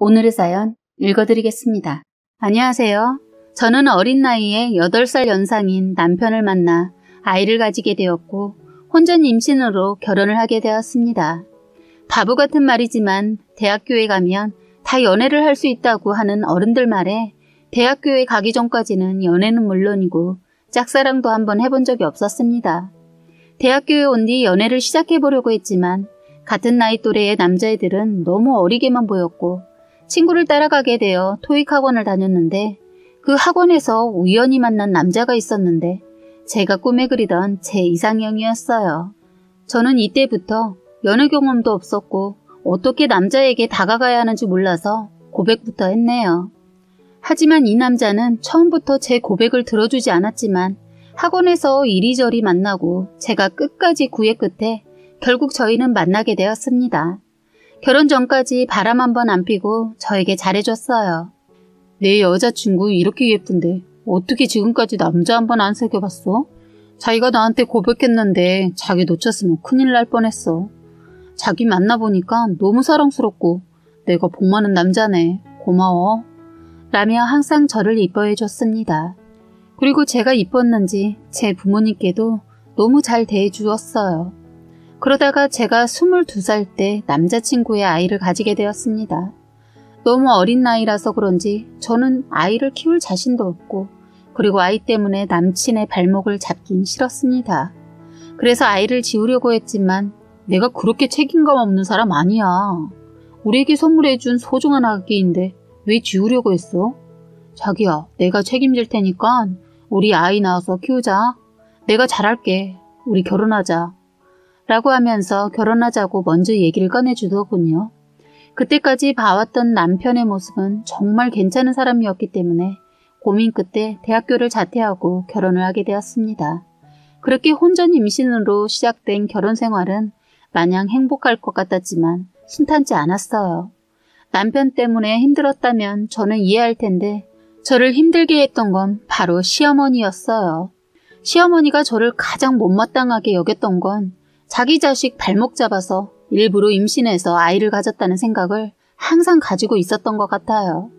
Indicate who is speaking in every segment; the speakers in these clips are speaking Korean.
Speaker 1: 오늘의 사연 읽어드리겠습니다. 안녕하세요. 저는 어린 나이에 8살 연상인 남편을 만나 아이를 가지게 되었고 혼전 임신으로 결혼을 하게 되었습니다. 바보 같은 말이지만 대학교에 가면 다 연애를 할 수 있다고 하는 어른들 말에 대학교에 가기 전까지는 연애는 물론이고 짝사랑도 한번 해본 적이 없었습니다. 대학교에 온 뒤 연애를 시작해보려고 했지만 같은 나이 또래의 남자애들은 너무 어리게만 보였고 친구를 따라가게 되어 토익 학원을 다녔는데 그 학원에서 우연히 만난 남자가 있었는데 제가 꿈에 그리던 제 이상형이었어요. 저는 이때부터 연애 경험도 없었고 어떻게 남자에게 다가가야 하는지 몰라서 고백부터 했네요. 하지만 이 남자는 처음부터 제 고백을 들어주지 않았지만 학원에서 이리저리 만나고 제가 끝까지 구애 끝에 결국 저희는 만나게 되었습니다. 결혼 전까지 바람 한 번 안 피고 저에게 잘해줬어요. 내 여자친구 이렇게 예쁜데 어떻게 지금까지 남자 한 번 안 사귀어봤어? 자기가 나한테 고백했는데 자기 놓쳤으면 큰일 날 뻔했어. 자기 만나보니까 너무 사랑스럽고 내가 복 많은 남자네. 고마워. 라며 항상 저를 이뻐해줬습니다. 그리고 제가 이뻤는지 제 부모님께도 너무 잘 대해주었어요. 그러다가 제가 22살 때 남자친구의 아이를 가지게 되었습니다. 너무 어린 나이라서 그런지 저는 아이를 키울 자신도 없고 그리고 아이 때문에 남친의 발목을 잡긴 싫었습니다. 그래서 아이를 지우려고 했지만 내가 그렇게 책임감 없는 사람 아니야. 우리에게 선물해준 소중한 아기인데 왜 지우려고 했어? 자기야, 내가 책임질 테니까 우리 아이 낳아서 키우자. 내가 잘할게. 우리 결혼하자. 라고 하면서 결혼하자고 먼저 얘기를 꺼내주더군요. 그때까지 봐왔던 남편의 모습은 정말 괜찮은 사람이었기 때문에 고민 끝에 대학교를 자퇴하고 결혼을 하게 되었습니다. 그렇게 혼전 임신으로 시작된 결혼 생활은 마냥 행복할 것 같았지만 순탄치 않았어요. 남편 때문에 힘들었다면 저는 이해할 텐데 저를 힘들게 했던 건 바로 시어머니였어요. 시어머니가 저를 가장 못마땅하게 여겼던 건 자기 자식 발목 잡아서 일부러 임신해서 아이를 가졌다는 생각을 항상 가지고 있었던 것 같아요.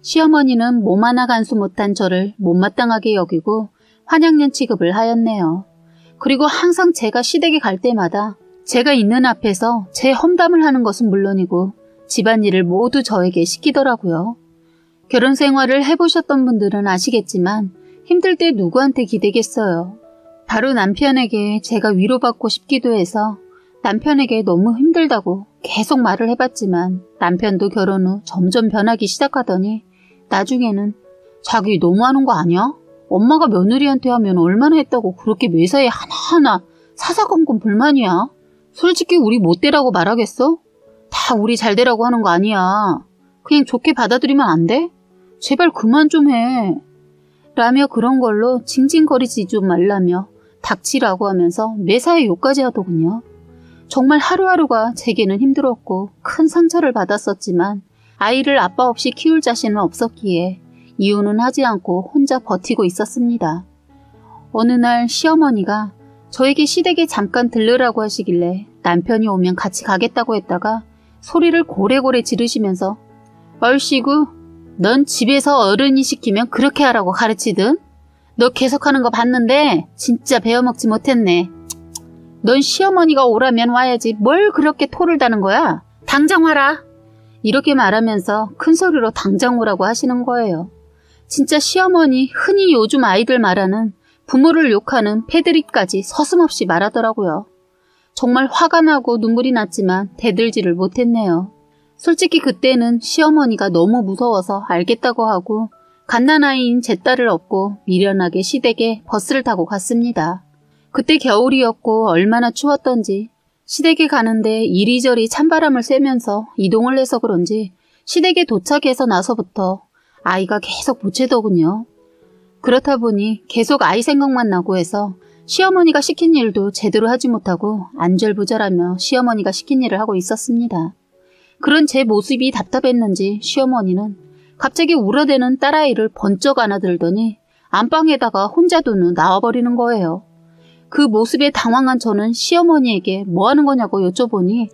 Speaker 1: 시어머니는 몸 하나 간수 못한 저를 못마땅하게 여기고 환양년 취급을 하였네요. 그리고 항상 제가 시댁에 갈 때마다 제가 있는 앞에서 제 험담을 하는 것은 물론이고 집안일을 모두 저에게 시키더라고요. 결혼 생활을 해보셨던 분들은 아시겠지만 힘들 때 누구한테 기대겠어요. 바로 남편에게 제가 위로받고 싶기도 해서 남편에게 너무 힘들다고 계속 말을 해봤지만 남편도 결혼 후 점점 변하기 시작하더니 나중에는 자기 너무하는 거 아니야? 엄마가 며느리한테 하면 얼마나 했다고 그렇게 매사에 하나하나 사사건건 불만이야? 솔직히 우리 못되라고 말하겠어? 다 우리 잘되라고 하는 거 아니야. 그냥 좋게 받아들이면 안 돼? 제발 그만 좀 해. 라며 그런 걸로 징징거리지 좀 말라며 닥치라고 하면서 매사에 욕까지 하더군요. 정말 하루하루가 제게는 힘들었고 큰 상처를 받았었지만 아이를 아빠 없이 키울 자신은 없었기에 이유는 하지 않고 혼자 버티고 있었습니다. 어느 날 시어머니가 저에게 시댁에 잠깐 들르라고 하시길래 남편이 오면 같이 가겠다고 했다가 소리를 고래고래 지르시면서 얼씨구, 넌 집에서 어른이 시키면 그렇게 하라고 가르치든? 너 계속하는 거 봤는데 진짜 배워먹지 못했네. 넌 시어머니가 오라면 와야지 뭘 그렇게 토를 다는 거야? 당장 와라. 이렇게 말하면서 큰 소리로 당장 오라고 하시는 거예요. 진짜 시어머니 흔히 요즘 아이들 말하는 부모를 욕하는 패드립까지 서슴없이 말하더라고요. 정말 화가 나고 눈물이 났지만 대들지를 못했네요. 솔직히 그때는 시어머니가 너무 무서워서 알겠다고 하고 갓난아이인 제 딸을 업고 미련하게 시댁에 버스를 타고 갔습니다. 그때 겨울이었고 얼마나 추웠던지 시댁에 가는데 이리저리 찬바람을 쐬면서 이동을 해서 그런지 시댁에 도착해서 나서부터 아이가 계속 보채더군요. 그렇다 보니 계속 아이 생각만 나고 해서 시어머니가 시킨 일도 제대로 하지 못하고 안절부절하며 시어머니가 시킨 일을 하고 있었습니다. 그런 제 모습이 답답했는지 시어머니는 갑자기 울어대는 딸아이를 번쩍 안아들더니 안방에다가 혼자 둔 후 나와버리는 거예요. 그 모습에 당황한 저는 시어머니에게 뭐 하는 거냐고 여쭤보니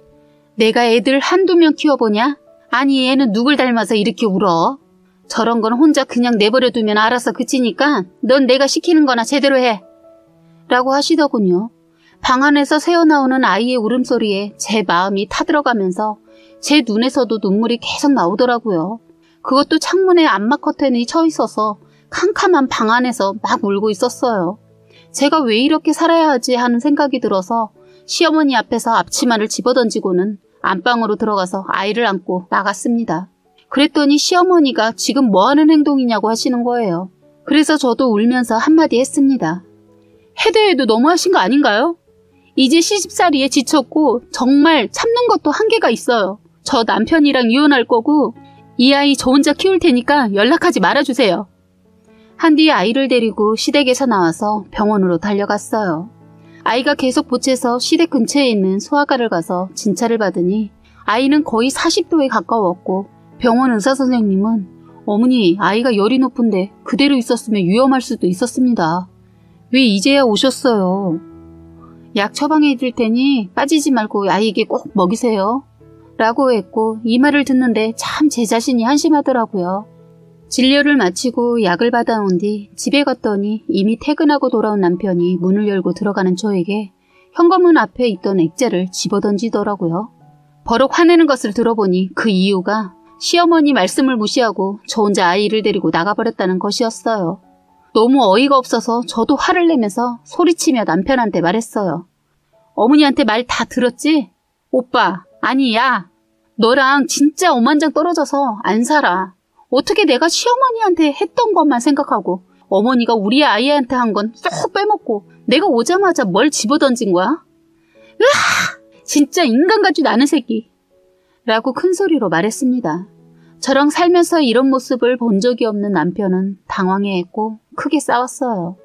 Speaker 1: 내가 애들 한두 명 키워보냐? 아니 얘는 누굴 닮아서 이렇게 울어? 저런 건 혼자 그냥 내버려두면 알아서 그치니까 넌 내가 시키는 거나 제대로 해. 라고 하시더군요. 방 안에서 새어나오는 아이의 울음소리에 제 마음이 타들어가면서 제 눈에서도 눈물이 계속 나오더라고요. 그것도 창문에 암막 커튼이 쳐 있어서 캄캄한 방 안에서 막 울고 있었어요. 제가 왜 이렇게 살아야 하지 하는 생각이 들어서 시어머니 앞에서 앞치마를 집어던지고는 안방으로 들어가서 아이를 안고 나갔습니다. 그랬더니 시어머니가 지금 뭐 하는 행동이냐고 하시는 거예요. 그래서 저도 울면서 한마디 했습니다. 해도 해도 너무하신 거 아닌가요? 이제 시집살이에 지쳤고 정말 참는 것도 한계가 있어요. 저 남편이랑 이혼할 거고 이 아이 저 혼자 키울 테니까 연락하지 말아주세요. 한 뒤에 아이를 데리고 시댁에서 나와서 병원으로 달려갔어요. 아이가 계속 보채서 시댁 근처에 있는 소아과를 가서 진찰을 받으니 아이는 거의 40도에 가까웠고 병원 의사선생님은 어머니 아이가 열이 높은데 그대로 있었으면 위험할 수도 있었습니다. 왜 이제야 오셨어요? 약 처방해 드릴 테니 빠지지 말고 아이에게 꼭 먹이세요. 라고 했고 이 말을 듣는데 참 제 자신이 한심하더라고요. 진료를 마치고 약을 받아온 뒤 집에 갔더니 이미 퇴근하고 돌아온 남편이 문을 열고 들어가는 저에게 현관문 앞에 있던 액자를 집어던지더라고요. 버럭 화내는 것을 들어보니 그 이유가 시어머니 말씀을 무시하고 저 혼자 아이를 데리고 나가버렸다는 것이었어요. 너무 어이가 없어서 저도 화를 내면서 소리치며 남편한테 말했어요. 어머니한테 말 다 들었지? 오빠, 아니 야, 너랑 진짜 오만장 떨어져서 안 살아. 어떻게 내가 시어머니한테 했던 것만 생각하고 어머니가 우리 아이한테 한 건 쏙 빼먹고 내가 오자마자 뭘 집어던진 거야? 으아! 진짜 인간 같지도 않은 새끼. 라고 큰 소리로 말했습니다. 저랑 살면서 이런 모습을 본 적이 없는 남편은 당황해했고 크게 싸웠어요.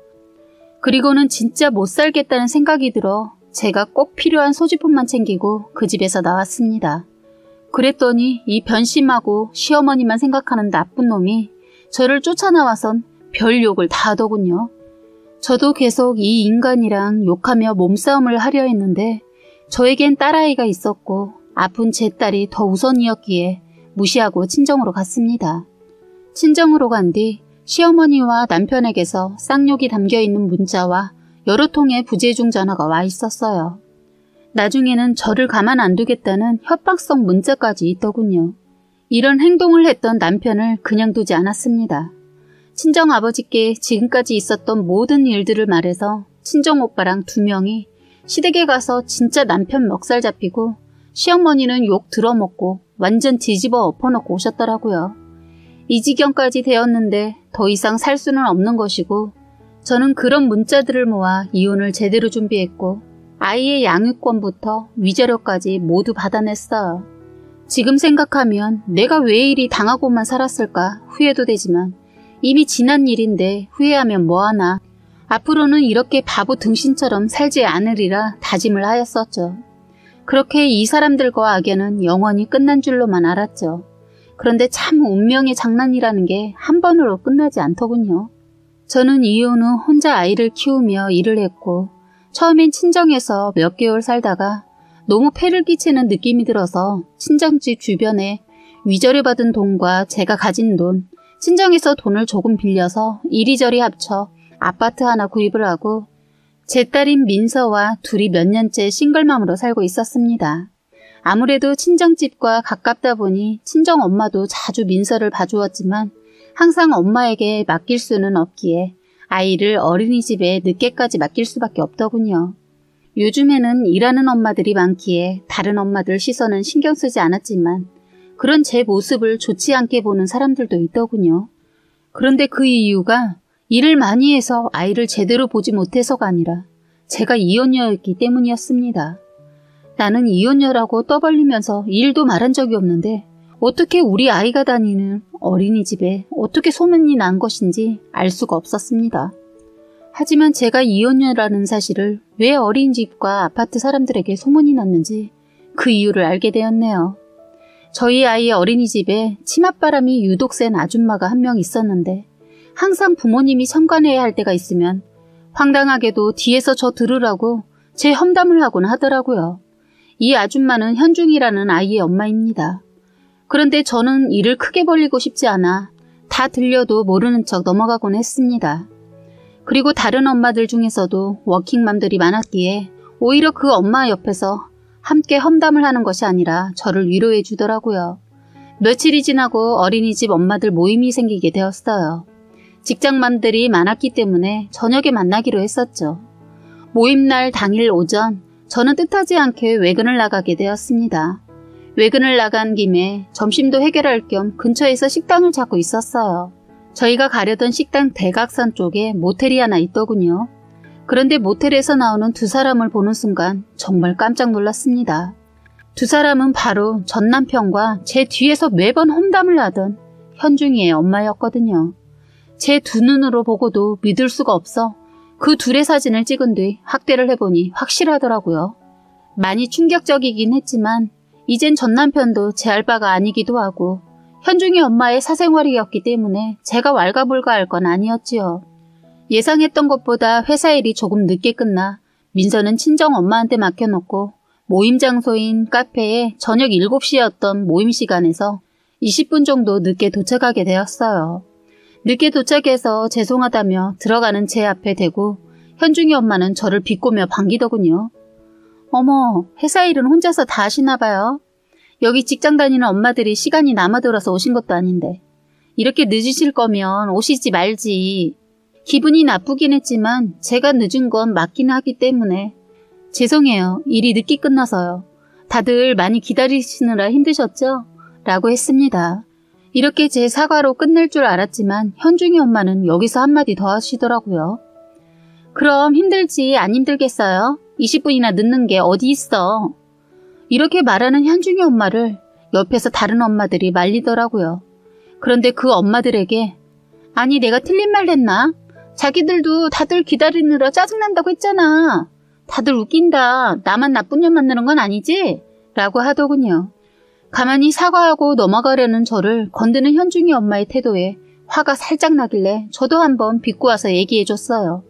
Speaker 1: 그리고는 진짜 못 살겠다는 생각이 들어 제가 꼭 필요한 소지품만 챙기고 그 집에서 나왔습니다. 그랬더니 이 변심하고 시어머니만 생각하는 나쁜 놈이 저를 쫓아나와선 별 욕을 다 하더군요. 저도 계속 이 인간이랑 욕하며 몸싸움을 하려 했는데 저에겐 딸아이가 있었고 아픈 제 딸이 더 우선이었기에 무시하고 친정으로 갔습니다. 친정으로 간 뒤 시어머니와 남편에게서 쌍욕이 담겨있는 문자와 여러 통의 부재중 전화가 와 있었어요. 나중에는 저를 가만 안 두겠다는 협박성 문자까지 있더군요. 이런 행동을 했던 남편을 그냥 두지 않았습니다. 친정아버지께 지금까지 있었던 모든 일들을 말해서 친정오빠랑 2명이 시댁에 가서 진짜 남편 멱살 잡히고 시어머니는 욕 들어먹고 완전 뒤집어 엎어놓고 오셨더라고요. 이 지경까지 되었는데 더 이상 살 수는 없는 것이고 저는 그런 문자들을 모아 이혼을 제대로 준비했고 아이의 양육권부터 위자료까지 모두 받아냈어요. 지금 생각하면 내가 왜 이리 당하고만 살았을까 후회도 되지만 이미 지난 일인데 후회하면 뭐하나 앞으로는 이렇게 바보 등신처럼 살지 않으리라 다짐을 하였었죠. 그렇게 이 사람들과 악연은 영원히 끝난 줄로만 알았죠. 그런데 참 운명의 장난이라는 게 한 번으로 끝나지 않더군요. 저는 이혼 후 혼자 아이를 키우며 일을 했고 처음엔 친정에서 몇 개월 살다가 너무 폐를 끼치는 느낌이 들어서 친정집 주변에 위자료 받은 돈과 제가 가진 돈, 친정에서 돈을 조금 빌려서 이리저리 합쳐 아파트 하나 구입을 하고 제 딸인 민서와 둘이 몇 년째 싱글맘으로 살고 있었습니다. 아무래도 친정집과 가깝다 보니 친정엄마도 자주 민서를 봐주었지만 항상 엄마에게 맡길 수는 없기에 아이를 어린이집에 늦게까지 맡길 수밖에 없더군요. 요즘에는 일하는 엄마들이 많기에 다른 엄마들 시선은 신경 쓰지 않았지만 그런 제 모습을 좋지 않게 보는 사람들도 있더군요. 그런데 그 이유가 일을 많이 해서 아이를 제대로 보지 못해서가 아니라 제가 이혼녀였기 때문이었습니다. 나는 이혼녀라고 떠벌리면서 일도 말한 적이 없는데 어떻게 우리 아이가 다니는 어린이집에 어떻게 소문이 난 것인지 알 수가 없었습니다. 하지만 제가 이혼녀라는 사실을 왜 어린이집과 아파트 사람들에게 소문이 났는지 그 이유를 알게 되었네요. 저희 아이의 어린이집에 치맛바람이 유독 센 아줌마가 한 명 있었는데 항상 부모님이 참관해야 할 때가 있으면 황당하게도 뒤에서 저 들으라고 제 험담을 하곤 하더라고요. 이 아줌마는 현중이라는 아이의 엄마입니다. 그런데 저는 일을 크게 벌리고 싶지 않아 다 들려도 모르는 척 넘어가곤 했습니다. 그리고 다른 엄마들 중에서도 워킹맘들이 많았기에 오히려 그 엄마 옆에서 함께 험담을 하는 것이 아니라 저를 위로해 주더라고요. 며칠이 지나고 어린이집 엄마들 모임이 생기게 되었어요. 직장맘들이 많았기 때문에 저녁에 만나기로 했었죠. 모임날 당일 오전 저는 뜻하지 않게 외근을 나가게 되었습니다. 외근을 나간 김에 점심도 해결할 겸 근처에서 식당을 찾고 있었어요. 저희가 가려던 식당 대각선 쪽에 모텔이 하나 있더군요. 그런데 모텔에서 나오는 두 사람을 보는 순간 정말 깜짝 놀랐습니다. 두 사람은 바로 전 남편과 제 뒤에서 매번 험담을 하던 현중이의 엄마였거든요. 제 두 눈으로 보고도 믿을 수가 없어 그 둘의 사진을 찍은 뒤 확대를 해보니 확실하더라고요. 많이 충격적이긴 했지만 이젠 전 남편도 제 알바가 아니기도 하고 현중이 엄마의 사생활이었기 때문에 제가 왈가불가할 건 아니었지요. 예상했던 것보다 회사 일이 조금 늦게 끝나 민서는 친정 엄마한테 맡겨놓고 모임 장소인 카페에 저녁 7시였던 모임 시간에서 20분 정도 늦게 도착하게 되었어요. 늦게 도착해서 죄송하다며 들어가는 제 앞에 대고 현중이 엄마는 저를 비꼬며 반기더군요. 어머, 회사 일은 혼자서 다 하시나 봐요. 여기 직장 다니는 엄마들이 시간이 남아돌아서 오신 것도 아닌데 이렇게 늦으실 거면 오시지 말지. 기분이 나쁘긴 했지만 제가 늦은 건 맞긴 하기 때문에 죄송해요. 일이 늦게 끝나서요. 다들 많이 기다리시느라 힘드셨죠? 라고 했습니다. 이렇게 제 사과로 끝낼 줄 알았지만 현중이 엄마는 여기서 한마디 더 하시더라고요. 그럼 힘들지 안 힘들겠어요? 20분이나 늦는 게 어디 있어? 이렇게 말하는 현중이 엄마를 옆에서 다른 엄마들이 말리더라고요. 그런데 그 엄마들에게 아니 내가 틀린 말 했나? 자기들도 다들 기다리느라 짜증난다고 했잖아. 다들 웃긴다. 나만 나쁜 년 만나는 건 아니지? 라고 하더군요. 가만히 사과하고 넘어가려는 저를 건드는 현중이 엄마의 태도에 화가 살짝 나길래 저도 한번 빚고 와서 얘기해줬어요.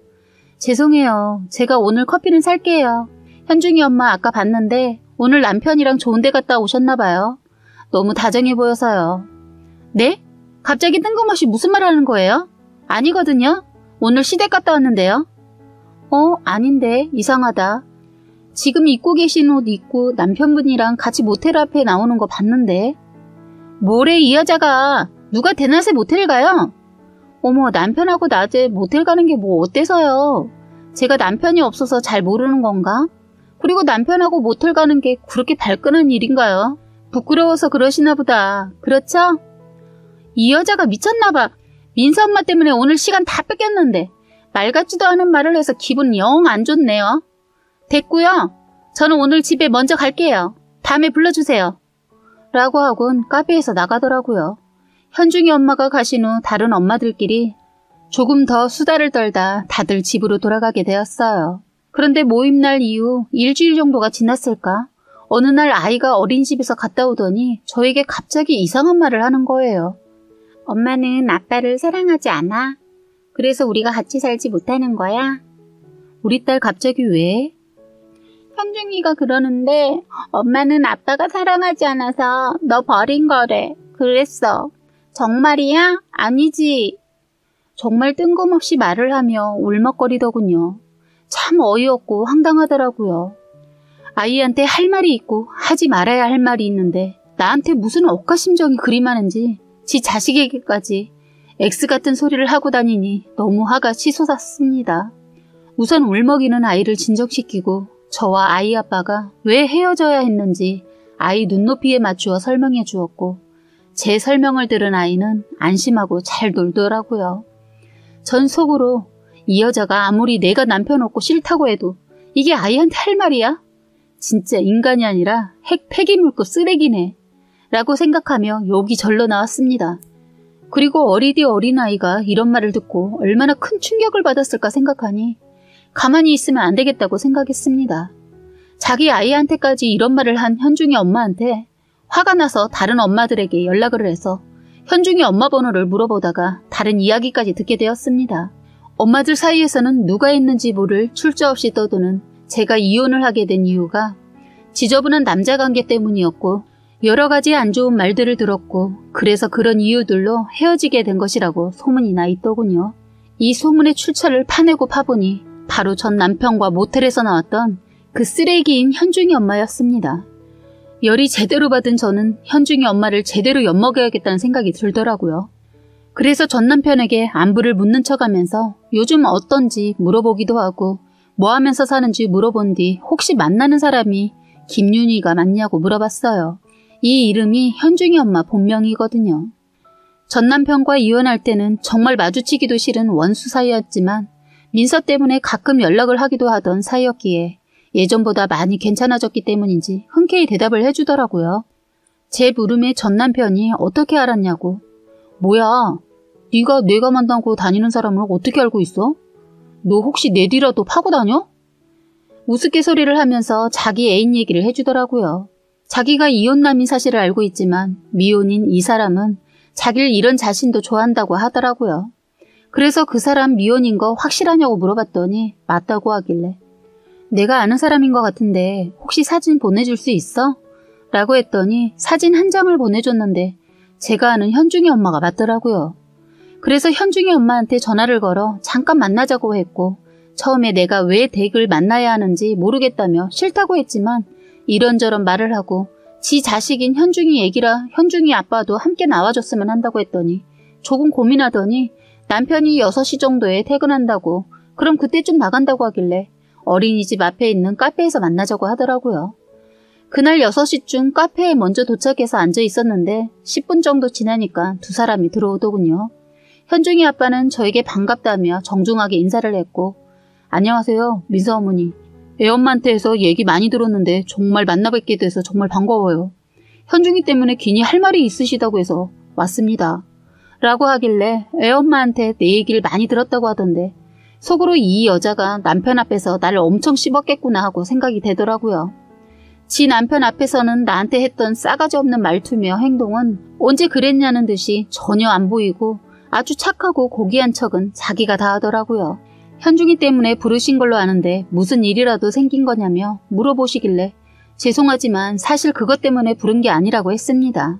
Speaker 1: 죄송해요. 제가 오늘 커피는 살게요. 현중이 엄마 아까 봤는데 오늘 남편이랑 좋은 데 갔다 오셨나 봐요. 너무 다정해 보여서요. 네? 갑자기 뜬금없이 무슨 말 하는 거예요? 아니거든요. 오늘 시댁 갔다 왔는데요. 아닌데 이상하다. 지금 입고 계신 옷 입고 남편분이랑 같이 모텔 앞에 나오는 거 봤는데. 뭐래 이 여자가. 누가 대낮에 모텔 가요? 어머 남편하고 낮에 모텔 가는 게 뭐 어때서요? 제가 남편이 없어서 잘 모르는 건가? 그리고 남편하고 모텔 가는 게 그렇게 발끈한 일인가요? 부끄러워서 그러시나 보다. 그렇죠? 이 여자가 미쳤나 봐. 민서 엄마 때문에 오늘 시간 다 뺏겼는데 말 같지도 않은 말을 해서 기분 영 안 좋네요. 됐고요. 저는 오늘 집에 먼저 갈게요. 다음에 불러주세요. 라고 하곤 카페에서 나가더라고요. 현중이 엄마가 가신 후 다른 엄마들끼리 조금 더 수다를 떨다 다들 집으로 돌아가게 되었어요. 그런데 모임날 이후 일주일 정도가 지났을까? 어느 날 아이가 어린이집에서 갔다 오더니 저에게 갑자기 이상한 말을 하는 거예요. 엄마는 아빠를 사랑하지 않아? 그래서 우리가 같이 살지 못하는 거야? 우리 딸 갑자기 왜? 현중이가 그러는데 엄마는 아빠가 사랑하지 않아서 너 버린 거래. 그랬어. 정말이야? 아니지. 정말 뜬금없이 말을 하며 울먹거리더군요. 참 어이없고 황당하더라고요. 아이한테 할 말이 있고 하지 말아야 할 말이 있는데 나한테 무슨 억가심정이 그리 많은지 지 자식에게까지 X 같은 소리를 하고 다니니 너무 화가 치솟았습니다. 우선 울먹이는 아이를 진정시키고 저와 아이 아빠가 왜 헤어져야 했는지 아이 눈높이에 맞추어 설명해 주었고 제 설명을 들은 아이는 안심하고 잘 놀더라고요. 전 속으로 이 여자가 아무리 내가 남편 없고 싫다고 해도 이게 아이한테 할 말이야? 진짜 인간이 아니라 핵 폐기물급 쓰레기네 라고 생각하며 욕이 절로 나왔습니다. 그리고 어리디 어린아이가 이런 말을 듣고 얼마나 큰 충격을 받았을까 생각하니 가만히 있으면 안 되겠다고 생각했습니다. 자기 아이한테까지 이런 말을 한 현중이 엄마한테 화가 나서 다른 엄마들에게 연락을 해서 현중이 엄마 번호를 물어보다가 다른 이야기까지 듣게 되었습니다. 엄마들 사이에서는 누가 있는지 모를 출처 없이 떠도는 제가 이혼을 하게 된 이유가 지저분한 남자 관계 때문이었고 여러 가지 안 좋은 말들을 들었고 그래서 그런 이유들로 헤어지게 된 것이라고 소문이 나 있더군요. 이 소문의 출처를 파내고 파보니 바로 전 남편과 모텔에서 나왔던 그 쓰레기인 현중이 엄마였습니다. 열이 제대로 받은 저는 현중이 엄마를 제대로 엿먹여야겠다는 생각이 들더라고요. 그래서 전 남편에게 안부를 묻는 척하면서 요즘 어떤지 물어보기도 하고 뭐 하면서 사는지 물어본 뒤 혹시 만나는 사람이 김윤희가 맞냐고 물어봤어요. 이 이름이 현중이 엄마 본명이거든요. 전 남편과 이혼할 때는 정말 마주치기도 싫은 원수 사이였지만 민서 때문에 가끔 연락을 하기도 하던 사이였기에 예전보다 많이 괜찮아졌기 때문인지 흔쾌히 대답을 해주더라고요. 제 물음에 전 남편이 어떻게 알았냐고. 뭐야, 네가 내가 만나고 다니는 사람을 어떻게 알고 있어? 너 혹시 내 뒤라도 파고 다녀? 우스갯소리를 하면서 자기 애인 얘기를 해주더라고요. 자기가 이혼남인 사실을 알고 있지만 미혼인 이 사람은 자기를 이런 자신도 좋아한다고 하더라고요. 그래서 그 사람 미혼인 거 확실하냐고 물어봤더니 맞다고 하길래 내가 아는 사람인 것 같은데 혹시 사진 보내줄 수 있어? 라고 했더니 사진 한 장을 보내줬는데 제가 아는 현중이 엄마가 맞더라고요. 그래서 현중이 엄마한테 전화를 걸어 잠깐 만나자고 했고 처음에 내가 왜 댁을 만나야 하는지 모르겠다며 싫다고 했지만 이런저런 말을 하고 지 자식인 현중이 얘기라 현중이 아빠도 함께 나와줬으면 한다고 했더니 조금 고민하더니 남편이 6시 정도에 퇴근한다고 그럼 그때쯤 나간다고 하길래 어린이집 앞에 있는 카페에서 만나자고 하더라고요. 그날 6시쯤 카페에 먼저 도착해서 앉아 있었는데 10분 정도 지나니까 두 사람이 들어오더군요. 현중이 아빠는 저에게 반갑다며 정중하게 인사를 했고 안녕하세요, 민서 어머니. 애엄마한테 해서 얘기 많이 들었는데 정말 만나뵙게 돼서 정말 반가워요. 현중이 때문에 괜히 할 말이 있으시다고 해서 왔습니다. 라고 하길래 애엄마한테 내 얘기를 많이 들었다고 하던데 속으로 이 여자가 남편 앞에서 나를 엄청 씹었겠구나 하고 생각이 되더라고요. 지 남편 앞에서는 나한테 했던 싸가지 없는 말투며 행동은 언제 그랬냐는 듯이 전혀 안 보이고 아주 착하고 고귀한 척은 자기가 다 하더라고요. 현중이 때문에 부르신 걸로 아는데 무슨 일이라도 생긴 거냐며 물어보시길래 죄송하지만 사실 그것 때문에 부른 게 아니라고 했습니다.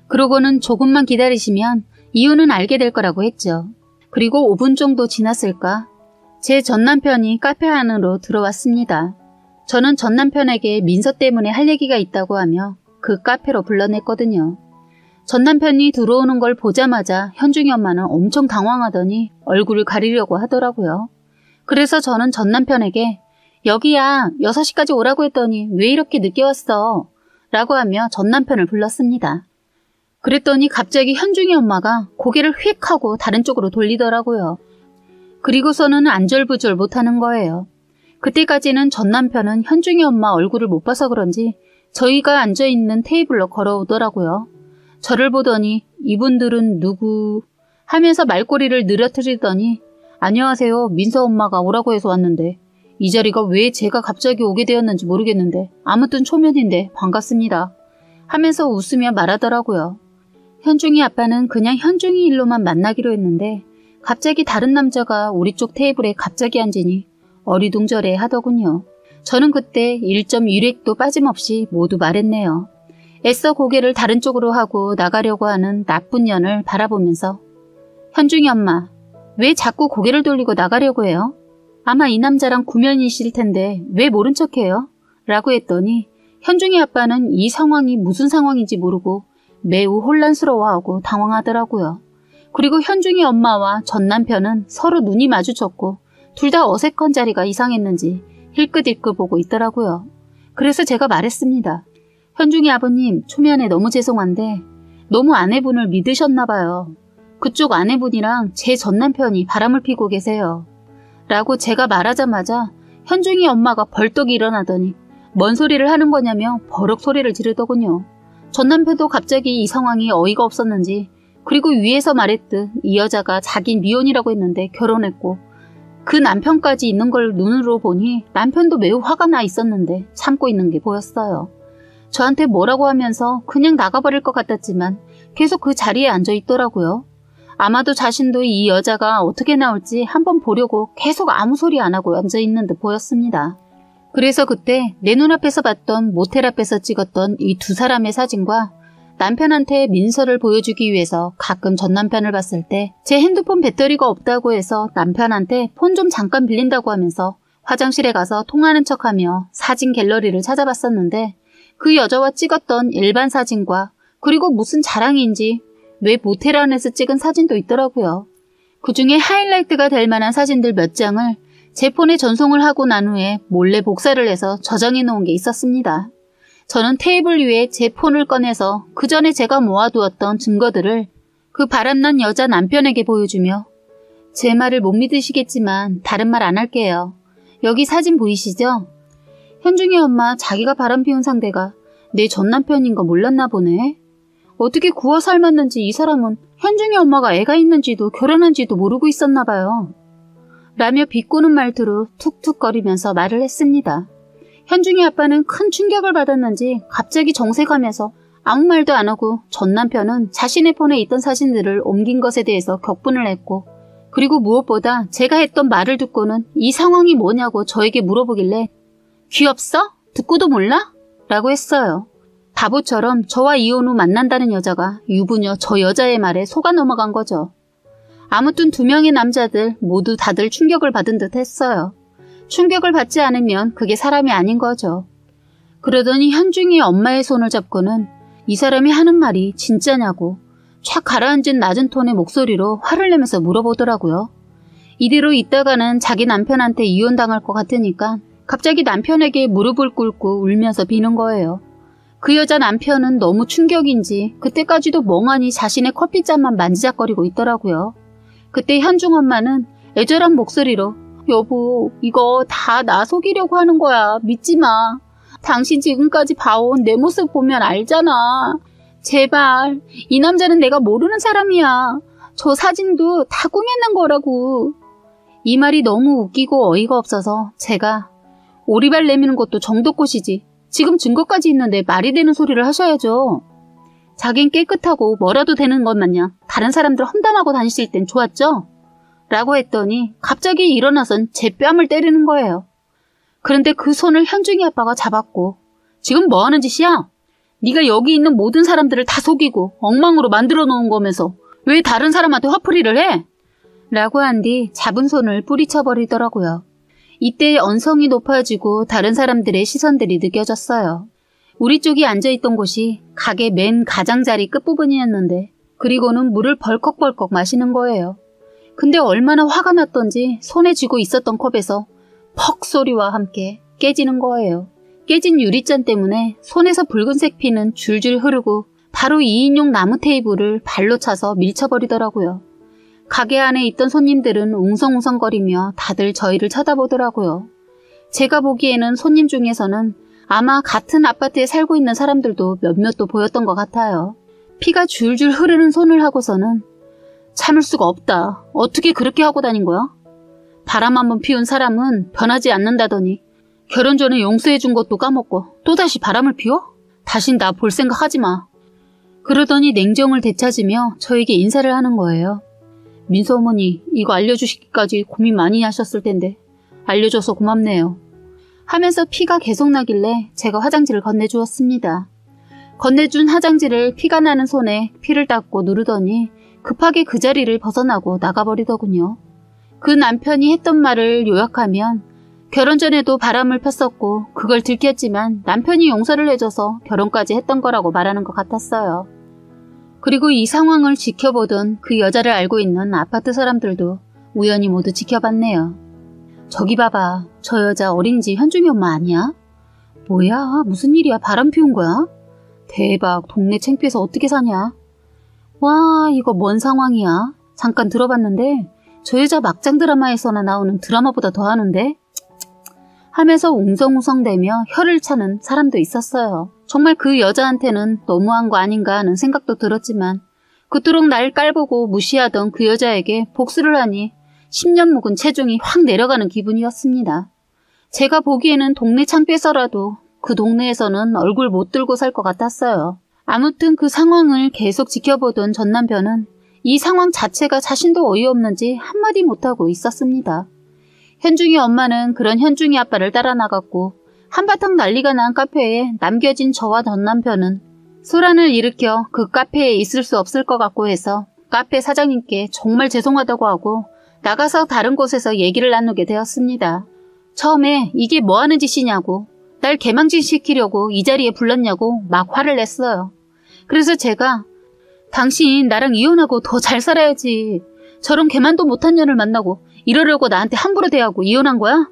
Speaker 1: 그러고는 조금만 기다리시면 이유는 알게 될 거라고 했죠. 그리고 5분 정도 지났을까? 제 전남편이 카페 안으로 들어왔습니다. 저는 전남편에게 민서 때문에 할 얘기가 있다고 하며 그 카페로 불러냈거든요. 전남편이 들어오는 걸 보자마자 현중이 엄마는 엄청 당황하더니 얼굴을 가리려고 하더라고요. 그래서 저는 전남편에게 여기야 6시까지 오라고 했더니 왜 이렇게 늦게 왔어? 라고 하며 전남편을 불렀습니다. 그랬더니 갑자기 현중이 엄마가 고개를 휙 하고 다른 쪽으로 돌리더라고요. 그리고서는 안절부절 못하는 거예요. 그때까지는 전남편은 현중이 엄마 얼굴을 못 봐서 그런지 저희가 앉아있는 테이블로 걸어오더라고요. 저를 보더니 이분들은 누구 하면서 말꼬리를 늘어뜨리더니 안녕하세요, 민서 엄마가 오라고 해서 왔는데 이 자리가 왜 제가 갑자기 오게 되었는지 모르겠는데 아무튼 초면인데 반갑습니다 하면서 웃으며 말하더라고요. 현중이 아빠는 그냥 현중이 일로만 만나기로 했는데 갑자기 다른 남자가 우리 쪽 테이블에 갑자기 앉으니 어리둥절해 하더군요. 저는 그때 1.1획도 빠짐없이 모두 말했네요. 애써 고개를 다른 쪽으로 하고 나가려고 하는 나쁜 년을 바라보면서 현중이 엄마, 왜 자꾸 고개를 돌리고 나가려고 해요? 아마 이 남자랑 구면이실 텐데 왜 모른 척해요? 라고 했더니 현중이 아빠는 이 상황이 무슨 상황인지 모르고 매우 혼란스러워하고 당황하더라고요. 그리고 현중이 엄마와 전 남편은 서로 눈이 마주쳤고 둘 다 어색한 자리가 이상했는지 힐끗힐끗 보고 있더라고요. 그래서 제가 말했습니다. 현중이 아버님, 초면에 너무 죄송한데 너무 아내분을 믿으셨나 봐요. 그쪽 아내분이랑 제 전남편이 바람을 피고 계세요. 라고 제가 말하자마자 현중이 엄마가 벌떡 일어나더니 뭔 소리를 하는 거냐며 버럭 소리를 지르더군요. 전남편도 갑자기 이 상황이 어이가 없었는지 그리고 위에서 말했듯 이 여자가 자긴 미혼이라고 했는데 결혼했고 그 남편까지 있는 걸 눈으로 보니 남편도 매우 화가 나 있었는데 참고 있는 게 보였어요. 저한테 뭐라고 하면서 그냥 나가버릴 것 같았지만 계속 그 자리에 앉아 있더라고요. 아마도 자신도 이 여자가 어떻게 나올지 한번 보려고 계속 아무 소리 안 하고 앉아 있는 듯 보였습니다. 그래서 그때 내 눈앞에서 봤던 모텔 앞에서 찍었던 이 두 사람의 사진과 남편한테 민서를 보여주기 위해서 가끔 전 남편을 봤을 때 제 핸드폰 배터리가 없다고 해서 남편한테 폰 좀 잠깐 빌린다고 하면서 화장실에 가서 통화하는 척하며 사진 갤러리를 찾아봤었는데 그 여자와 찍었던 일반 사진과 그리고 무슨 자랑인지 왜 모텔 안에서 찍은 사진도 있더라고요. 그중에 하이라이트가 될 만한 사진들 몇 장을 제 폰에 전송을 하고 난 후에 몰래 복사를 해서 저장해 놓은 게 있었습니다. 저는 테이블 위에 제 폰을 꺼내서 그 전에 제가 모아두었던 증거들을 그 바람난 여자 남편에게 보여주며 제 말을 못 믿으시겠지만 다른 말 안 할게요. 여기 사진 보이시죠? 현중이 엄마 자기가 바람피운 상대가 내 전 남편인 거 몰랐나 보네. 어떻게 구워 삶았는지 이 사람은 현중이 엄마가 애가 있는지도 결혼한지도 모르고 있었나 봐요. 라며 비꼬는 말투로 툭툭거리면서 말을 했습니다. 현중이 아빠는 큰 충격을 받았는지 갑자기 정색하면서 아무 말도 안 하고 전 남편은 자신의 폰에 있던 사진들을 옮긴 것에 대해서 격분을 했고 그리고 무엇보다 제가 했던 말을 듣고는 이 상황이 뭐냐고 저에게 물어보길래 귀엽어? 듣고도 몰라? 라고 했어요. 바보처럼 저와 이혼 후 만난다는 여자가 유부녀 저 여자의 말에 속아 넘어간 거죠. 아무튼 두 명의 남자들 모두 다들 충격을 받은 듯 했어요. 충격을 받지 않으면 그게 사람이 아닌 거죠. 그러더니 현중이 엄마의 손을 잡고는 이 사람이 하는 말이 진짜냐고 착 가라앉은 낮은 톤의 목소리로 화를 내면서 물어보더라고요. 이대로 있다가는 자기 남편한테 이혼당할 것 같으니까 갑자기 남편에게 무릎을 꿇고 울면서 비는 거예요. 그 여자 남편은 너무 충격인지 그때까지도 멍하니 자신의 커피잔만 만지작거리고 있더라고요. 그때 현중 엄마는 애절한 목소리로 여보, 이거 다 나 속이려고 하는 거야. 믿지 마. 당신 지금까지 봐온 내 모습 보면 알잖아. 제발, 이 남자는 내가 모르는 사람이야. 저 사진도 다 꾸며낸 거라고. 이 말이 너무 웃기고 어이가 없어서 제가 오리발 내미는 것도 정도껏이지. 지금 증거까지 있는데 말이 되는 소리를 하셔야죠. 자긴 깨끗하고 뭐라도 되는 것 마냥 다른 사람들 험담하고 다니실 땐 좋았죠? 라고 했더니 갑자기 일어나선 제 뺨을 때리는 거예요. 그런데 그 손을 현중이 아빠가 잡았고 지금 뭐 하는 짓이야? 네가 여기 있는 모든 사람들을 다 속이고 엉망으로 만들어 놓은 거면서 왜 다른 사람한테 화풀이를 해? 라고 한 뒤 잡은 손을 뿌리쳐버리더라고요. 이때 언성이 높아지고 다른 사람들의 시선들이 느껴졌어요. 우리 쪽이 앉아있던 곳이 가게 맨 가장자리 끝부분이었는데 그리고는 물을 벌컥벌컥 마시는 거예요. 근데 얼마나 화가 났던지 손에 쥐고 있었던 컵에서 퍽 소리와 함께 깨지는 거예요. 깨진 유리잔 때문에 손에서 붉은색 피는 줄줄 흐르고 바로 2인용 나무 테이블을 발로 차서 밀쳐버리더라고요. 가게 안에 있던 손님들은 웅성웅성거리며 다들 저희를 쳐다보더라고요. 제가 보기에는 손님 중에서는 아마 같은 아파트에 살고 있는 사람들도 몇몇도 보였던 것 같아요. 피가 줄줄 흐르는 손을 하고서는 참을 수가 없다. 어떻게 그렇게 하고 다닌 거야? 바람 한번 피운 사람은 변하지 않는다더니 결혼 전에 용서해준 것도 까먹고 또다시 바람을 피워? 다신 나 볼 생각 하지 마. 그러더니 냉정을 되찾으며 저에게 인사를 하는 거예요. 민서 어머니, 이거 알려주시기까지 고민 많이 하셨을 텐데 알려줘서 고맙네요. 하면서 피가 계속 나길래 제가 화장지를 건네주었습니다. 건네준 화장지를 피가 나는 손에 피를 닦고 누르더니 급하게 그 자리를 벗어나고 나가버리더군요. 그 남편이 했던 말을 요약하면 결혼 전에도 바람을 폈었고 그걸 들켰지만 남편이 용서를 해줘서 결혼까지 했던 거라고 말하는 것 같았어요. 그리고 이 상황을 지켜보던 그 여자를 알고 있는 아파트 사람들도 우연히 모두 지켜봤네요. 저기 봐봐, 저 여자 어린이집 현중이 엄마 아니야? 뭐야, 무슨 일이야, 바람 피운 거야? 대박, 동네 창피해서 어떻게 사냐? 와, 이거 뭔 상황이야? 잠깐 들어봤는데 저 여자 막장 드라마에서나 나오는 드라마보다 더 하는데? 하면서 웅성웅성대며 혀를 차는 사람도 있었어요. 정말 그 여자한테는 너무한 거 아닌가 하는 생각도 들었지만 그토록 날 깔보고 무시하던 그 여자에게 복수를 하니 10년 묵은 체중이 확 내려가는 기분이었습니다. 제가 보기에는 동네 창피해서라도 그 동네에서는 얼굴 못 들고 살 것 같았어요. 아무튼 그 상황을 계속 지켜보던 전 남편은 이 상황 자체가 자신도 어이없는지 한마디 못하고 있었습니다. 현중이 엄마는 그런 현중이 아빠를 따라 나갔고 한바탕 난리가 난 카페에 남겨진 저와 전 남편은 소란을 일으켜 그 카페에 있을 수 없을 것 같고 해서 카페 사장님께 정말 죄송하다고 하고 나가서 다른 곳에서 얘기를 나누게 되었습니다. 처음에 이게 뭐 하는 짓이냐고, 날 개망신시키려고 이 자리에 불렀냐고 막 화를 냈어요. 그래서 제가 당신 나랑 이혼하고 더 잘 살아야지. 저런 개만도 못한 년을 만나고 이러려고 나한테 함부로 대하고 이혼한 거야?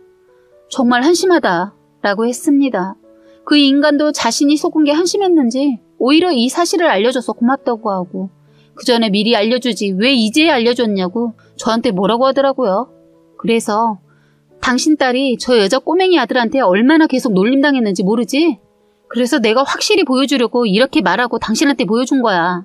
Speaker 1: 정말 한심하다 라고 했습니다. 그 인간도 자신이 속은 게 한심했는지 오히려 이 사실을 알려줘서 고맙다고 하고 그 전에 미리 알려주지 왜 이제 알려줬냐고 저한테 뭐라고 하더라고요. 그래서 당신 딸이 저 여자 꼬맹이 아들한테 얼마나 계속 놀림당했는지 모르지? 그래서 내가 확실히 보여주려고 이렇게 말하고 당신한테 보여준 거야.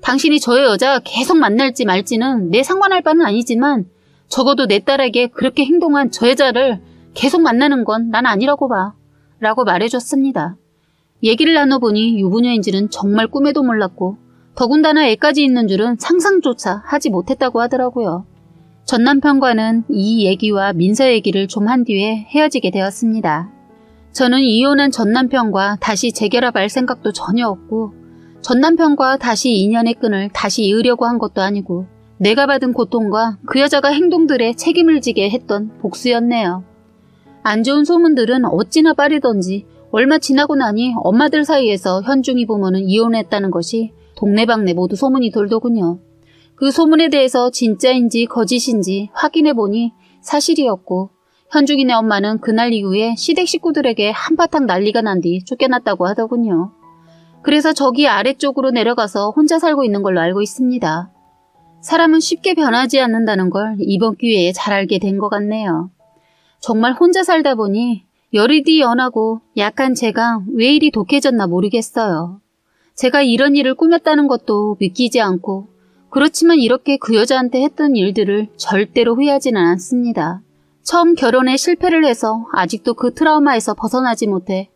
Speaker 1: 당신이 저 여자 계속 만날지 말지는 내 상관할 바는 아니지만 적어도 내 딸에게 그렇게 행동한 저 여자를 계속 만나는 건 난 아니라고 봐. 라고 말해줬습니다. 얘기를 나눠보니 유부녀인지는 정말 꿈에도 몰랐고 더군다나 애까지 있는 줄은 상상조차 하지 못했다고 하더라고요. 전 남편과는 이 얘기와 민서 얘기를 좀 한 뒤에 헤어지게 되었습니다. 저는 이혼한 전 남편과 다시 재결합할 생각도 전혀 없고 전 남편과 다시 인연의 끈을 다시 이으려고 한 것도 아니고 내가 받은 고통과 그 여자가 행동들에 책임을 지게 했던 복수였네요. 안 좋은 소문들은 어찌나 빠르던지 얼마 지나고 나니 엄마들 사이에서 현중이 부모는 이혼했다는 것이 동네방네 모두 소문이 돌더군요. 그 소문에 대해서 진짜인지 거짓인지 확인해보니 사실이었고 현중이네 엄마는 그날 이후에 시댁 식구들에게 한바탕 난리가 난 뒤 쫓겨났다고 하더군요. 그래서 저기 아래쪽으로 내려가서 혼자 살고 있는 걸로 알고 있습니다. 사람은 쉽게 변하지 않는다는 걸 이번 기회에 잘 알게 된 것 같네요. 정말 혼자 살다 보니 열이디 연하고 약한 제가 왜 이리 독해졌나 모르겠어요. 제가 이런 일을 꾸몄다는 것도 믿기지 않고 그렇지만 이렇게 그 여자한테 했던 일들을 절대로 후회하지는 않습니다. 처음 결혼에 실패를 해서 아직도 그 트라우마에서 벗어나지 못해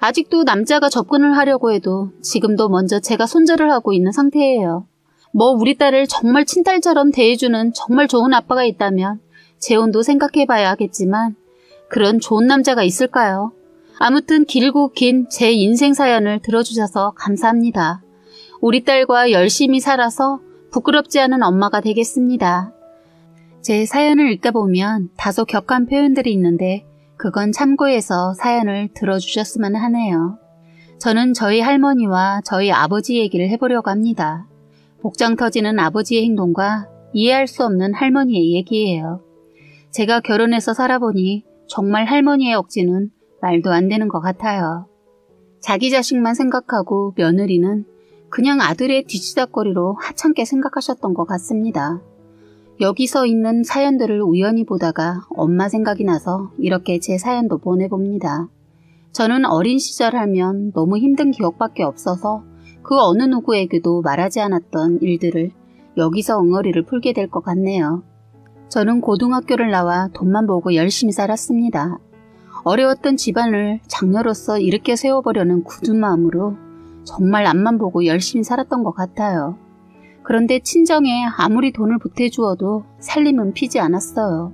Speaker 1: 아직도 남자가 접근을 하려고 해도 지금도 먼저 제가 손절을 하고 있는 상태예요. 뭐 우리 딸을 정말 친딸처럼 대해주는 정말 좋은 아빠가 있다면 재혼도 생각해봐야 하겠지만 그런 좋은 남자가 있을까요? 아무튼 길고 긴 제 인생 사연을 들어주셔서 감사합니다. 우리 딸과 열심히 살아서 부끄럽지 않은 엄마가 되겠습니다. 제 사연을 읽다 보면 다소 격한 표현들이 있는데 그건 참고해서 사연을 들어주셨으면 하네요. 저는 저희 할머니와 저희 아버지 얘기를 해보려고 합니다. 복장 터지는 아버지의 행동과 이해할 수 없는 할머니의 얘기예요. 제가 결혼해서 살아보니 정말 할머니의 억지는 말도 안 되는 것 같아요. 자기 자식만 생각하고 며느리는 그냥 아들의 뒤치다거리로 하찮게 생각하셨던 것 같습니다. 여기서 있는 사연들을 우연히 보다가 엄마 생각이 나서 이렇게 제 사연도 보내봅니다. 저는 어린 시절 하면 너무 힘든 기억밖에 없어서 그 어느 누구에게도 말하지 않았던 일들을 여기서 엉어리를 풀게 될 것 같네요. 저는 고등학교를 나와 돈만 보고 열심히 살았습니다. 어려웠던 집안을 장녀로서 이렇게 세워보려는 굳은 마음으로 정말 앞만 보고 열심히 살았던 것 같아요. 그런데 친정에 아무리 돈을 보태주어도 살림은 피지 않았어요.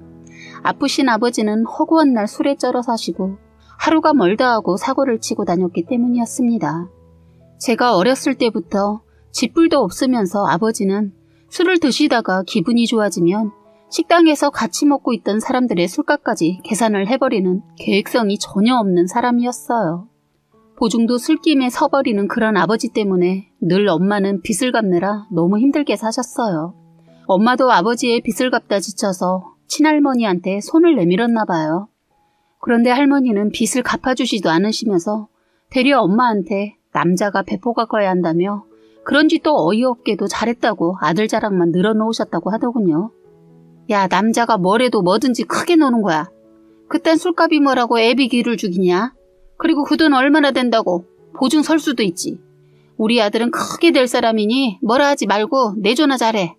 Speaker 1: 아프신 아버지는 허구한 날 술에 쩔어 사시고 하루가 멀다 하고 사고를 치고 다녔기 때문이었습니다. 제가 어렸을 때부터 집불도 없으면서 아버지는 술을 드시다가 기분이 좋아지면 식당에서 같이 먹고 있던 사람들의 술값까지 계산을 해버리는 계획성이 전혀 없는 사람이었어요. 보중도 술김에 서버리는 그런 아버지 때문에 늘 엄마는 빚을 갚느라 너무 힘들게 사셨어요. 엄마도 아버지의 빚을 갚다 지쳐서 친할머니한테 손을 내밀었나 봐요. 그런데 할머니는 빚을 갚아주지도 않으시면서 되려 엄마한테 남자가 배포가 커야 한다며 그런지 또 어이없게도 잘했다고 아들 자랑만 늘어놓으셨다고 하더군요. 야, 남자가 뭐래도 뭐든지 크게 노는 거야. 그딴 술값이 뭐라고 애비 기를 죽이냐? 그리고 그 돈 얼마나 된다고 보증 설 수도 있지. 우리 아들은 크게 될 사람이니 뭐라 하지 말고 내조나 잘해.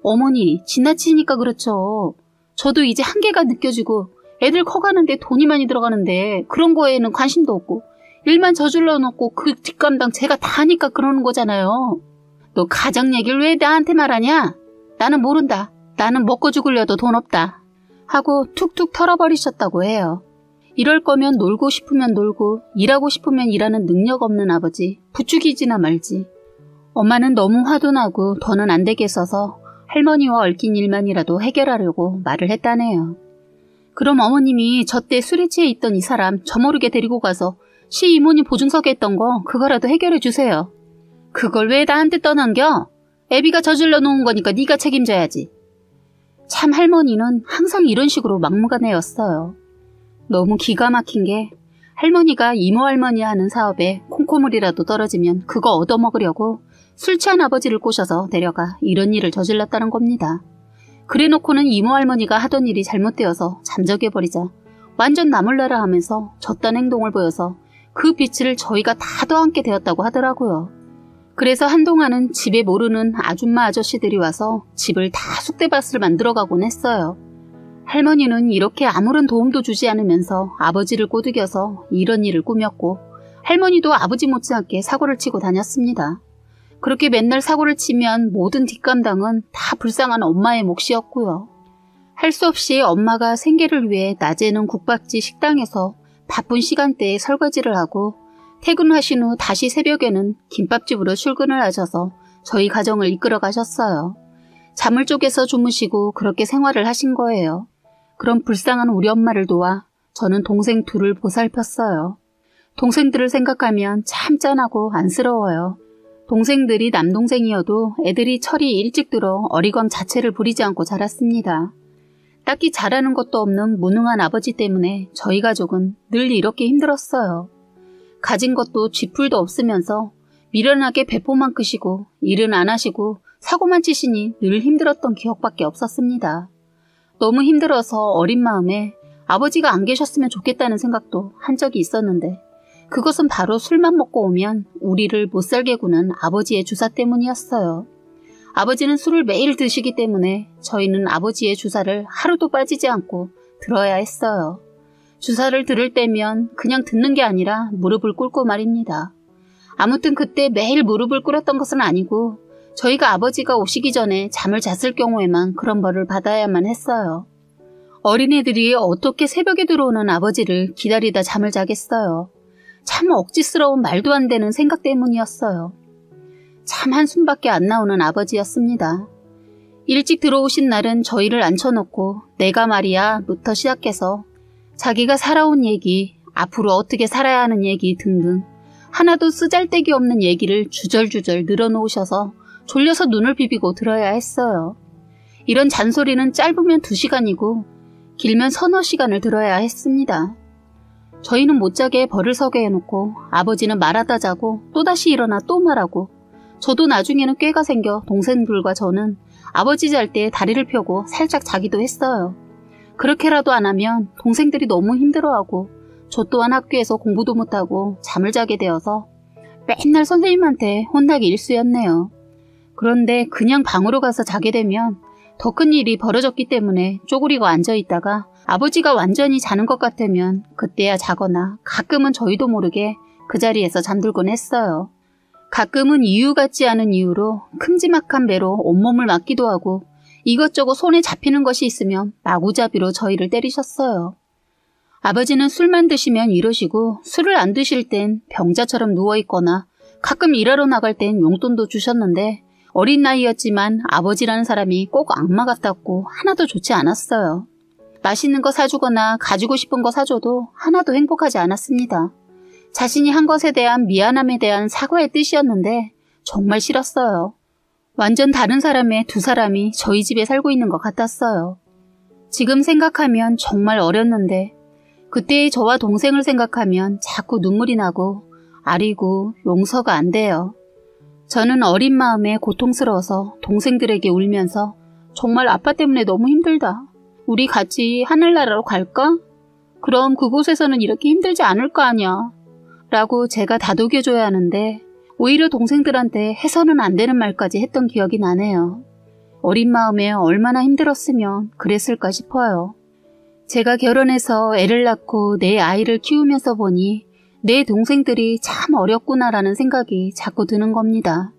Speaker 1: 어머니, 지나치니까 그렇죠. 저도 이제 한계가 느껴지고 애들 커가는데 돈이 많이 들어가는데 그런 거에는 관심도 없고 일만 저질러 놓고 그 뒷감당 제가 다 하니까 그러는 거잖아요. 너 가정 얘기를 왜 나한테 말하냐? 나는 모른다. 나는 먹고 죽으려도 돈 없다. 하고 툭툭 털어버리셨다고 해요. 이럴 거면 놀고 싶으면 놀고 일하고 싶으면 일하는 능력 없는 아버지, 부추기지나 말지. 엄마는 너무 화도 나고 더는 안 되겠어서 할머니와 얽힌 일만이라도 해결하려고 말을 했다네요. 그럼 어머님이 저 때 술에 취해 있던 이 사람 저 모르게 데리고 가서 시이모님 보증석에 있던 거 그거라도 해결해 주세요. 그걸 왜 나한테 떠넘겨? 애비가 저질러 놓은 거니까 네가 책임져야지. 참 할머니는 항상 이런 식으로 막무가내였어요. 너무 기가 막힌 게 할머니가 이모 할머니 하는 사업에 콩고물이라도 떨어지면 그거 얻어먹으려고 술 취한 아버지를 꼬셔서 데려가 이런 일을 저질렀다는 겁니다. 그래놓고는 이모 할머니가 하던 일이 잘못되어서 잠적해버리자 완전 나몰라라 하면서 저딴 행동을 보여서 그 빚을 저희가 다 떠안게 되었다고 하더라고요. 그래서 한동안은 집에 모르는 아줌마 아저씨들이 와서 집을 다 쑥대밭을 만들어가곤 했어요. 할머니는 이렇게 아무런 도움도 주지 않으면서 아버지를 꼬드겨서 이런 일을 꾸몄고 할머니도 아버지 못지않게 사고를 치고 다녔습니다. 그렇게 맨날 사고를 치면 모든 뒷감당은 다 불쌍한 엄마의 몫이었고요. 할 수 없이 엄마가 생계를 위해 낮에는 국밥집 식당에서 바쁜 시간대에 설거지를 하고 퇴근하신 후 다시 새벽에는 김밥집으로 출근을 하셔서 저희 가정을 이끌어 가셨어요. 잠을 쪼개서 주무시고 그렇게 생활을 하신 거예요. 그런 불쌍한 우리 엄마를 도와 저는 동생 둘을 보살폈어요. 동생들을 생각하면 참 짠하고 안쓰러워요. 동생들이 남동생이어도 애들이 철이 일찍 들어 어리광 자체를 부리지 않고 자랐습니다. 딱히 잘하는 것도 없는 무능한 아버지 때문에 저희 가족은 늘 이렇게 힘들었어요. 가진 것도 쥐풀도 없으면서 미련하게 배포만 크시고 일은 안 하시고 사고만 치시니 늘 힘들었던 기억밖에 없었습니다. 너무 힘들어서 어린 마음에 아버지가 안 계셨으면 좋겠다는 생각도 한 적이 있었는데 그것은 바로 술만 먹고 오면 우리를 못살게 구는 아버지의 주사 때문이었어요. 아버지는 술을 매일 드시기 때문에 저희는 아버지의 주사를 하루도 빠지지 않고 들어야 했어요. 주사를 들을 때면 그냥 듣는 게 아니라 무릎을 꿇고 말입니다. 아무튼 그때 매일 무릎을 꿇었던 것은 아니고 저희가 아버지가 오시기 전에 잠을 잤을 경우에만 그런 벌을 받아야만 했어요. 어린애들이 어떻게 새벽에 들어오는 아버지를 기다리다 잠을 자겠어요. 참 억지스러운 말도 안 되는 생각 때문이었어요. 참 한숨밖에 안 나오는 아버지였습니다. 일찍 들어오신 날은 저희를 앉혀놓고 내가 말이야 부터 시작해서 자기가 살아온 얘기, 앞으로 어떻게 살아야 하는 얘기 등등 하나도 쓰잘데기 없는 얘기를 주절주절 늘어놓으셔서 졸려서 눈을 비비고 들어야 했어요. 이런 잔소리는 짧으면 2시간이고 길면 서너 시간을 들어야 했습니다. 저희는 못 자게 벌을 서게 해놓고 아버지는 말하다 자고 또다시 일어나 또 말하고 저도 나중에는 꾀가 생겨 동생들과 저는 아버지 잘 때 다리를 펴고 살짝 자기도 했어요. 그렇게라도 안 하면 동생들이 너무 힘들어하고 저 또한 학교에서 공부도 못하고 잠을 자게 되어서 맨날 선생님한테 혼나기 일쑤였네요. 그런데 그냥 방으로 가서 자게 되면 더 큰 일이 벌어졌기 때문에 쪼그리고 앉아있다가 아버지가 완전히 자는 것 같으면 그때야 자거나 가끔은 저희도 모르게 그 자리에서 잠들곤 했어요. 가끔은 이유 같지 않은 이유로 큼지막한 배로 온몸을 맞기도 하고 이것저것 손에 잡히는 것이 있으면 마구잡이로 저희를 때리셨어요. 아버지는 술만 드시면 이러시고 술을 안 드실 땐 병자처럼 누워있거나 가끔 일하러 나갈 땐 용돈도 주셨는데 어린 나이였지만 아버지라는 사람이 꼭 악마 같았고 하나도 좋지 않았어요. 맛있는 거 사주거나 가지고 싶은 거 사줘도 하나도 행복하지 않았습니다. 자신이 한 것에 대한 미안함에 대한 사과의 뜻이었는데 정말 싫었어요. 완전 다른 사람의 두 사람이 저희 집에 살고 있는 것 같았어요. 지금 생각하면 정말 어렸는데 그때의 저와 동생을 생각하면 자꾸 눈물이 나고 아리고 용서가 안 돼요. 저는 어린 마음에 고통스러워서 동생들에게 울면서 정말 아빠 때문에 너무 힘들다. 우리 같이 하늘나라로 갈까? 그럼 그곳에서는 이렇게 힘들지 않을 거 아니야. 라고 제가 다독여줘야 하는데 오히려 동생들한테 해서는 안 되는 말까지 했던 기억이 나네요. 어린 마음에 얼마나 힘들었으면 그랬을까 싶어요. 제가 결혼해서 애를 낳고 내 아이를 키우면서 보니 내 동생들이 참 어렵구나라는 생각이 자꾸 드는 겁니다.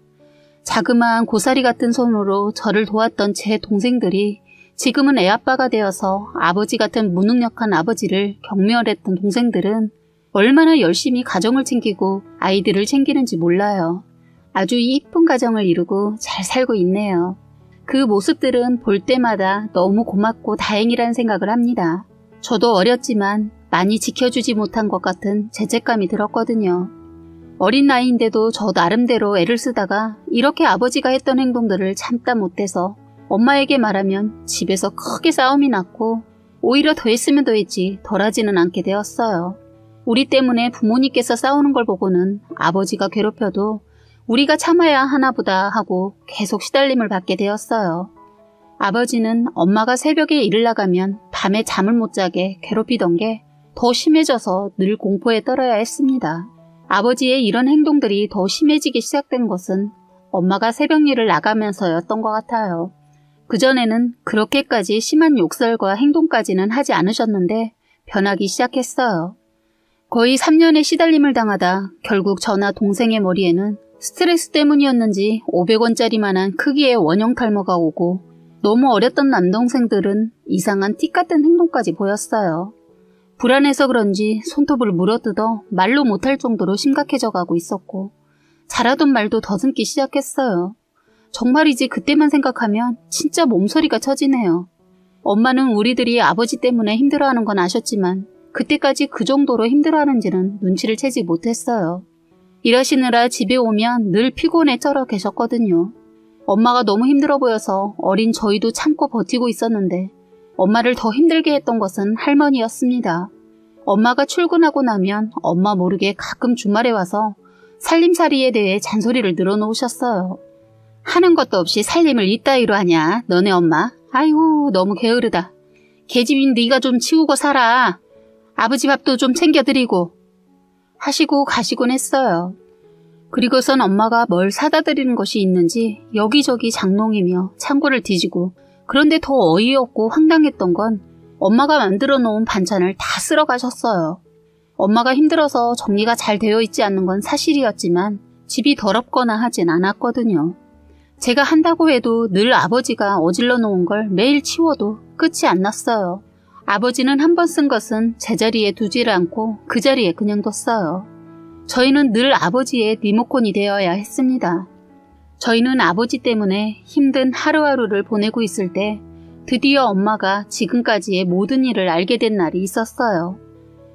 Speaker 1: 자그마한 고사리 같은 손으로 저를 도왔던 제 동생들이 지금은 애아빠가 되어서 아버지 같은 무능력한 아버지를 경멸했던 동생들은 얼마나 열심히 가정을 챙기고 아이들을 챙기는지 몰라요. 아주 이쁜 가정을 이루고 잘 살고 있네요. 그 모습들은 볼 때마다 너무 고맙고 다행이라는 생각을 합니다. 저도 어렸지만 많이 지켜주지 못한 것 같은 죄책감이 들었거든요. 어린 나이인데도 저 나름대로 애를 쓰다가 이렇게 아버지가 했던 행동들을 참다 못해서 엄마에게 말하면 집에서 크게 싸움이 났고 오히려 더 했으면 더 했지 덜하지는 않게 되었어요. 우리 때문에 부모님께서 싸우는 걸 보고는 아버지가 괴롭혀도 우리가 참아야 하나보다 하고 계속 시달림을 받게 되었어요. 아버지는 엄마가 새벽에 일을 나가면 밤에 잠을 못 자게 괴롭히던 게 더 심해져서 늘 공포에 떨어야 했습니다. 아버지의 이런 행동들이 더 심해지기 시작된 것은 엄마가 새벽 일을 나가면서였던 것 같아요. 그전에는 그렇게까지 심한 욕설과 행동까지는 하지 않으셨는데 변하기 시작했어요. 거의 3년의 시달림을 당하다 결국 저나 동생의 머리에는 스트레스 때문이었는지 500원짜리만한 크기의 원형 탈모가 오고 너무 어렸던 남동생들은 이상한 틱 같은 행동까지 보였어요. 불안해서 그런지 손톱을 물어뜯어 말로 못할 정도로 심각해져 가고 있었고 잘하던 말도 더듬기 시작했어요. 정말이지 그때만 생각하면 진짜 몸서리가 쳐지네요. 엄마는 우리들이 아버지 때문에 힘들어하는 건 아셨지만 그때까지 그 정도로 힘들어하는지는 눈치를 채지 못했어요. 일하시느라 집에 오면 늘 피곤해 쩔어 계셨거든요. 엄마가 너무 힘들어 보여서 어린 저희도 참고 버티고 있었는데 엄마를 더 힘들게 했던 것은 할머니였습니다. 엄마가 출근하고 나면 엄마 모르게 가끔 주말에 와서 살림살이에 대해 잔소리를 늘어놓으셨어요. 하는 것도 없이 살림을 이따위로 하냐 너네 엄마. 아이고 너무 게으르다. 계집인 네가 좀 치우고 살아. 아버지 밥도 좀 챙겨드리고 하시고 가시곤 했어요. 그리고선 엄마가 뭘 사다 드리는 것이 있는지 여기저기 장롱이며 창고를 뒤지고 그런데 더 어이없고 황당했던 건 엄마가 만들어 놓은 반찬을 다 쓸어 가셨어요. 엄마가 힘들어서 정리가 잘 되어 있지 않는 건 사실이었지만 집이 더럽거나 하진 않았거든요. 제가 한다고 해도 늘 아버지가 어질러 놓은 걸 매일 치워도 끝이 안 났어요. 아버지는 한 번 쓴 것은 제자리에 두지를 않고 그 자리에 그냥 뒀어요. 저희는 늘 아버지의 리모컨이 되어야 했습니다. 저희는 아버지 때문에 힘든 하루하루를 보내고 있을 때 드디어 엄마가 지금까지의 모든 일을 알게 된 날이 있었어요.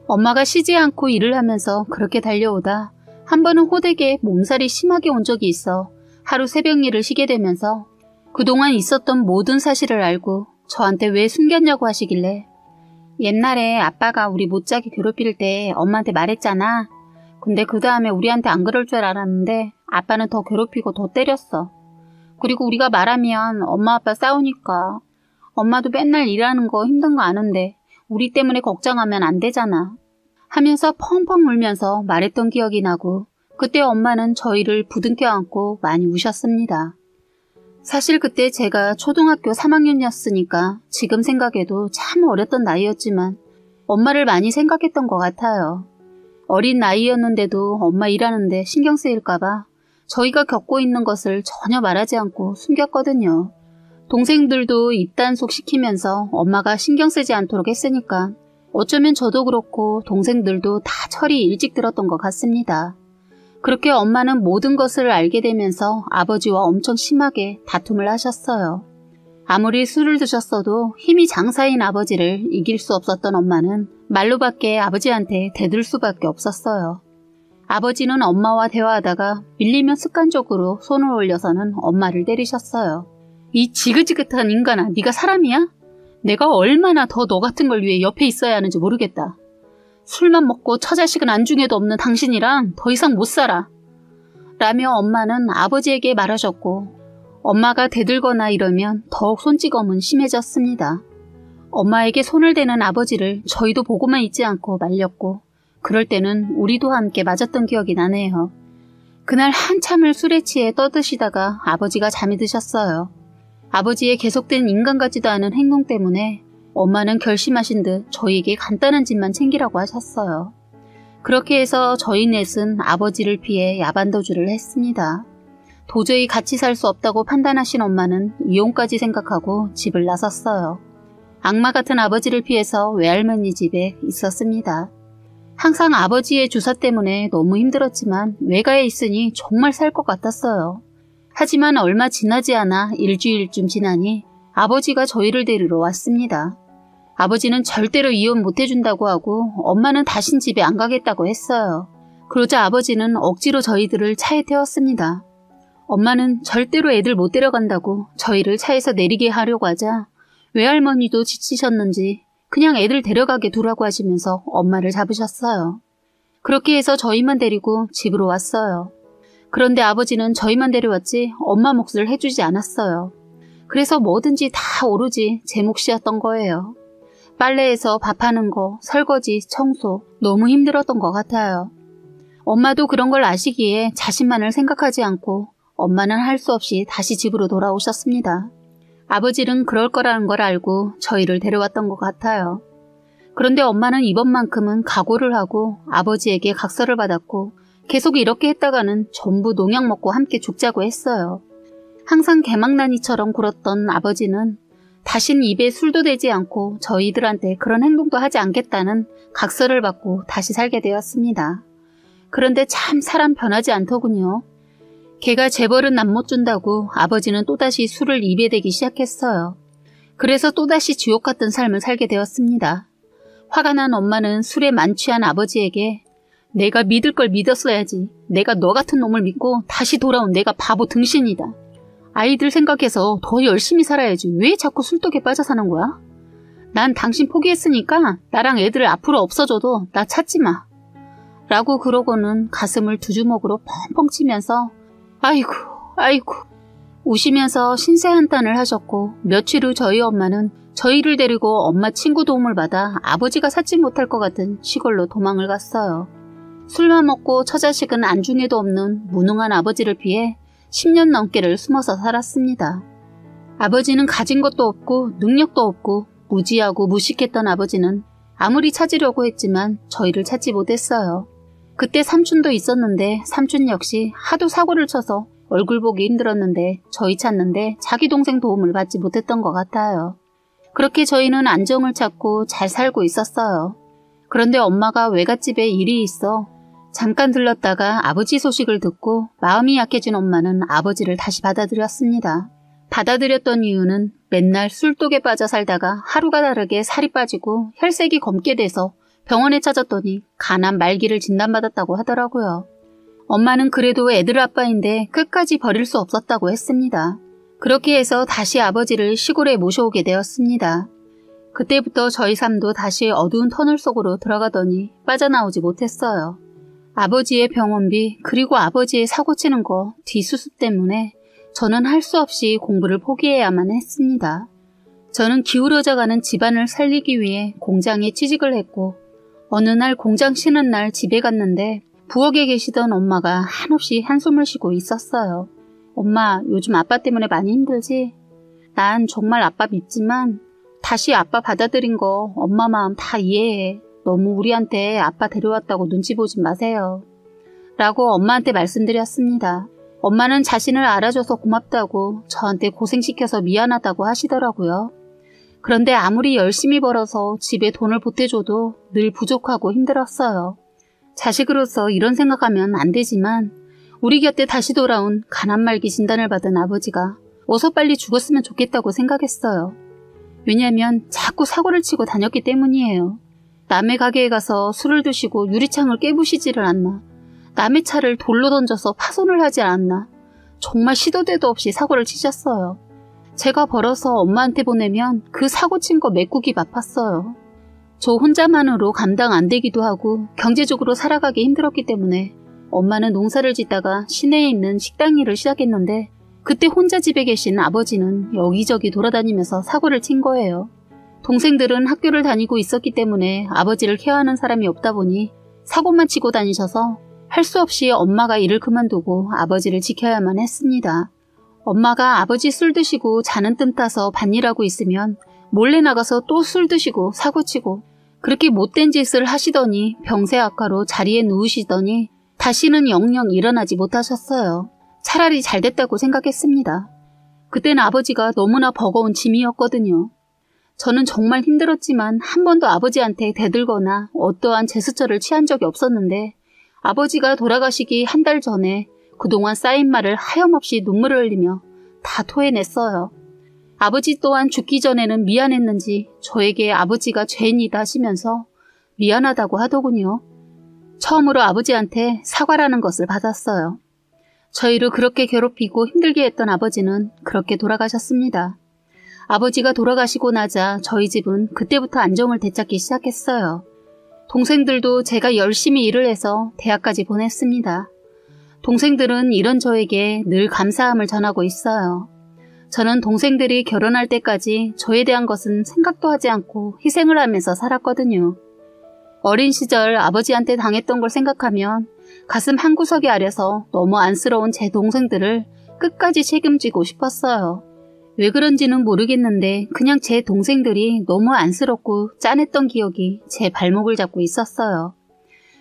Speaker 1: 엄마가 쉬지 않고 일을 하면서 그렇게 달려오다 한 번은 호되게 몸살이 심하게 온 적이 있어 하루 새벽 일을 쉬게 되면서 그동안 있었던 모든 사실을 알고 저한테 왜 숨겼냐고 하시길래 옛날에 아빠가 우리 못자게 괴롭힐 때 엄마한테 말했잖아. 근데 그 다음에 우리한테 안 그럴 줄 알았는데 아빠는 더 괴롭히고 더 때렸어. 그리고 우리가 말하면 엄마 아빠 싸우니까 엄마도 맨날 일하는 거 힘든 거 아는데 우리 때문에 걱정하면 안 되잖아. 하면서 펑펑 울면서 말했던 기억이 나고 그때 엄마는 저희를 부둥켜 안고 많이 우셨습니다. 사실 그때 제가 초등학교 3학년이었으니까 지금 생각해도 참 어렸던 나이였지만 엄마를 많이 생각했던 것 같아요. 어린 나이였는데도 엄마 일하는데 신경 쓰일까봐 저희가 겪고 있는 것을 전혀 말하지 않고 숨겼거든요. 동생들도 입단속 시키면서 엄마가 신경 쓰지 않도록 했으니까 어쩌면 저도 그렇고 동생들도 다 철이 일찍 들었던 것 같습니다. 그렇게 엄마는 모든 것을 알게 되면서 아버지와 엄청 심하게 다툼을 하셨어요. 아무리 술을 드셨어도 힘이 장사인 아버지를 이길 수 없었던 엄마는 말로밖에 아버지한테 대들 수밖에 없었어요. 아버지는 엄마와 대화하다가 밀리면 습관적으로 손을 올려서는 엄마를 때리셨어요. 이 지긋지긋한 인간아, 네가 사람이야? 내가 얼마나 더 너 같은 걸 위해 옆에 있어야 하는지 모르겠다. 술만 먹고 처자식은 안중에도 없는 당신이랑 더 이상 못 살아. 라며 엄마는 아버지에게 말하셨고 엄마가 대들거나 이러면 더욱 손찌검은 심해졌습니다. 엄마에게 손을 대는 아버지를 저희도 보고만 있지 않고 말렸고 그럴 때는 우리도 함께 맞았던 기억이 나네요. 그날 한참을 술에 취해 떠드시다가 아버지가 잠이 드셨어요. 아버지의 계속된 인간 같지도 않은 행동 때문에 엄마는 결심하신 듯 저희에게 간단한 집만 챙기라고 하셨어요. 그렇게 해서 저희 넷은 아버지를 피해 야반도주를 했습니다. 도저히 같이 살 수 없다고 판단하신 엄마는 이혼까지 생각하고 집을 나섰어요. 악마 같은 아버지를 피해서 외할머니 집에 있었습니다. 항상 아버지의 주사 때문에 너무 힘들었지만 외가에 있으니 정말 살 것 같았어요. 하지만 얼마 지나지 않아 일주일쯤 지나니 아버지가 저희를 데리러 왔습니다. 아버지는 절대로 이혼 못해준다고 하고 엄마는 다신 집에 안 가겠다고 했어요. 그러자 아버지는 억지로 저희들을 차에 태웠습니다. 엄마는 절대로 애들 못 데려간다고 저희를 차에서 내리게 하려고 하자 외할머니도 지치셨는지 그냥 애들 데려가게 두라고 하시면서 엄마를 잡으셨어요. 그렇게 해서 저희만 데리고 집으로 왔어요. 그런데 아버지는 저희만 데려왔지 엄마 몫을 해주지 않았어요. 그래서 뭐든지 다 오로지 제 몫이었던 거예요. 빨래해서 밥하는 거, 설거지, 청소 너무 힘들었던 것 같아요. 엄마도 그런 걸 아시기에 자신만을 생각하지 않고 엄마는 할 수 없이 다시 집으로 돌아오셨습니다. 아버지는 그럴 거라는 걸 알고 저희를 데려왔던 것 같아요. 그런데 엄마는 이번만큼은 각오를 하고 아버지에게 각서를 받았고 계속 이렇게 했다가는 전부 농약 먹고 함께 죽자고 했어요. 항상 개망나니처럼 굴었던 아버지는 다신 입에 술도 대지 않고 저희들한테 그런 행동도 하지 않겠다는 각서를 받고 다시 살게 되었습니다. 그런데 참 사람 변하지 않더군요. 걔가 재벌은 남 못 준다고 아버지는 또다시 술을 입에 대기 시작했어요. 그래서 또다시 지옥 같은 삶을 살게 되었습니다. 화가 난 엄마는 술에 만취한 아버지에게 내가 믿을 걸 믿었어야지. 내가 너 같은 놈을 믿고 다시 돌아온 내가 바보 등신이다. 아이들 생각해서 더 열심히 살아야지. 왜 자꾸 술독에 빠져 사는 거야? 난 당신 포기했으니까 나랑 애들 앞으로 없어져도 나 찾지 마. 라고 그러고는 가슴을 두 주먹으로 펑펑 치면서 아이고 아이고 우시면서 신세한탄을 하셨고 며칠 후 저희 엄마는 저희를 데리고 엄마 친구 도움을 받아 아버지가 찾지 못할 것 같은 시골로 도망을 갔어요. 술만 먹고 처자식은 안중에도 없는 무능한 아버지를 피해 10년 넘게를 숨어서 살았습니다. 아버지는 가진 것도 없고 능력도 없고 무지하고 무식했던 아버지는 아무리 찾으려고 했지만 저희를 찾지 못했어요. 그때 삼촌도 있었는데 삼촌 역시 하도 사고를 쳐서 얼굴 보기 힘들었는데 저희 찾는데 자기 동생 도움을 받지 못했던 것 같아요. 그렇게 저희는 안정을 찾고 잘 살고 있었어요. 그런데 엄마가 외갓집에 일이 있어 잠깐 들렀다가 아버지 소식을 듣고 마음이 약해진 엄마는 아버지를 다시 받아들였습니다. 받아들였던 이유는 맨날 술독에 빠져 살다가 하루가 다르게 살이 빠지고 혈색이 검게 돼서 병원에 찾았더니 간암 말기를 진단받았다고 하더라고요. 엄마는 그래도 애들 아빠인데 끝까지 버릴 수 없었다고 했습니다. 그렇게 해서 다시 아버지를 시골에 모셔오게 되었습니다. 그때부터 저희 삶도 다시 어두운 터널 속으로 들어가더니 빠져나오지 못했어요. 아버지의 병원비 그리고 아버지의 사고치는 거 뒷수습 때문에 저는 할 수 없이 공부를 포기해야만 했습니다. 저는 기울어져가는 집안을 살리기 위해 공장에 취직을 했고 어느 날 공장 쉬는 날 집에 갔는데 부엌에 계시던 엄마가 한없이 한숨을 쉬고 있었어요. 엄마, 요즘 아빠 때문에 많이 힘들지? 난 정말 아빠 믿지만 다시 아빠 받아들인 거 엄마 마음 다 이해해. 너무 우리한테 아빠 데려왔다고 눈치 보지 마세요. 라고 엄마한테 말씀드렸습니다. 엄마는 자신을 알아줘서 고맙다고 저한테 고생시켜서 미안하다고 하시더라고요. 그런데 아무리 열심히 벌어서 집에 돈을 보태줘도 늘 부족하고 힘들었어요. 자식으로서 이런 생각하면 안 되지만 우리 곁에 다시 돌아온 간암말기 진단을 받은 아버지가 어서 빨리 죽었으면 좋겠다고 생각했어요. 왜냐하면 자꾸 사고를 치고 다녔기 때문이에요. 남의 가게에 가서 술을 드시고 유리창을 깨부시지를 않나. 남의 차를 돌로 던져서 파손을 하지 않나. 정말 시도 때도 없이 사고를 치셨어요. 제가 벌어서 엄마한테 보내면 그 사고 친 거 메꾸기 바빴어요. 저 혼자만으로 감당 안 되기도 하고 경제적으로 살아가기 힘들었기 때문에 엄마는 농사를 짓다가 시내에 있는 식당 일을 시작했는데 그때 혼자 집에 계신 아버지는 여기저기 돌아다니면서 사고를 친 거예요. 동생들은 학교를 다니고 있었기 때문에 아버지를 케어하는 사람이 없다 보니 사고만 치고 다니셔서 할 수 없이 엄마가 일을 그만두고 아버지를 지켜야만 했습니다. 엄마가 아버지 술 드시고 자는 뜸 따서 밭일하고 있으면 몰래 나가서 또 술 드시고 사고치고 그렇게 못된 짓을 하시더니 병세 악화로 자리에 누우시더니 다시는 영영 일어나지 못하셨어요. 차라리 잘 됐다고 생각했습니다. 그땐 아버지가 너무나 버거운 짐이었거든요. 저는 정말 힘들었지만 한 번도 아버지한테 대들거나 어떠한 제스처를 취한 적이 없었는데 아버지가 돌아가시기 한 달 전에 그동안 쌓인 말을 하염없이 눈물을 흘리며 다 토해냈어요. 아버지 또한 죽기 전에는 미안했는지 저에게 아버지가 죄인이다 하시면서 미안하다고 하더군요. 처음으로 아버지한테 사과라는 것을 받았어요. 저희를 그렇게 괴롭히고 힘들게 했던 아버지는 그렇게 돌아가셨습니다. 아버지가 돌아가시고 나자 저희 집은 그때부터 안정을 되찾기 시작했어요. 동생들도 제가 열심히 일을 해서 대학까지 보냈습니다. 동생들은 이런 저에게 늘 감사함을 전하고 있어요. 저는 동생들이 결혼할 때까지 저에 대한 것은 생각도 하지 않고 희생을 하면서 살았거든요. 어린 시절 아버지한테 당했던 걸 생각하면 가슴 한구석이 아려서 너무 안쓰러운 제 동생들을 끝까지 책임지고 싶었어요. 왜 그런지는 모르겠는데 그냥 제 동생들이 너무 안쓰럽고 짠했던 기억이 제 발목을 잡고 있었어요.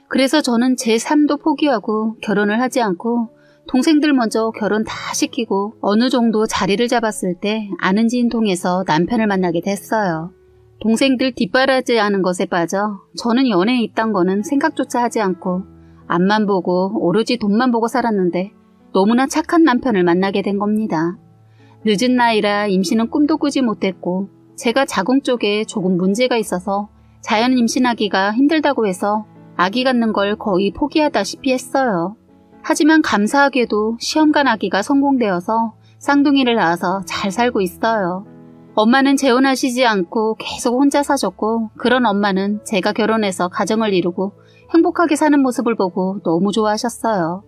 Speaker 1: 그래서 저는 제 삶도 포기하고 결혼을 하지 않고 동생들 먼저 결혼 다 시키고 어느 정도 자리를 잡았을 때 아는 지인 통해서 남편을 만나게 됐어요. 동생들 뒷바라지하는 것에 빠져 저는 연애에 있단 거는 생각조차 하지 않고 앞만 보고 오로지 돈만 보고 살았는데 너무나 착한 남편을 만나게 된 겁니다. 늦은 나이라 임신은 꿈도 꾸지 못했고 제가 자궁 쪽에 조금 문제가 있어서 자연 임신하기가 힘들다고 해서 아기 갖는 걸 거의 포기하다시피 했어요. 하지만 감사하게도 시험관 아기가 성공되어서 쌍둥이를 낳아서 잘 살고 있어요. 엄마는 재혼하시지 않고 계속 혼자 사셨고 그런 엄마는 제가 결혼해서 가정을 이루고 행복하게 사는 모습을 보고 너무 좋아하셨어요.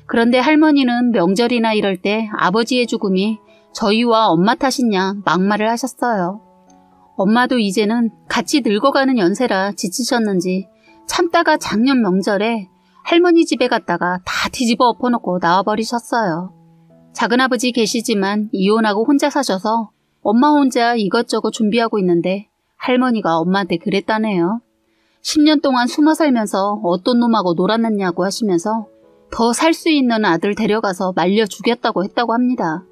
Speaker 1: 그런데 할머니는 명절이나 이럴 때 아버지의 죽음이 저희와 엄마 탓인 양 막말을 하셨어요. 엄마도 이제는 같이 늙어가는 연세라 지치셨는지 참다가 작년 명절에 할머니 집에 갔다가 다 뒤집어 엎어놓고 나와버리셨어요. 작은아버지 계시지만 이혼하고 혼자 사셔서 엄마 혼자 이것저것 준비하고 있는데 할머니가 엄마한테 그랬다네요. 10년 동안 숨어 살면서 어떤 놈하고 놀았느냐고 하시면서 더 살 수 있는 아들 데려가서 말려 죽였다고 했다고 합니다.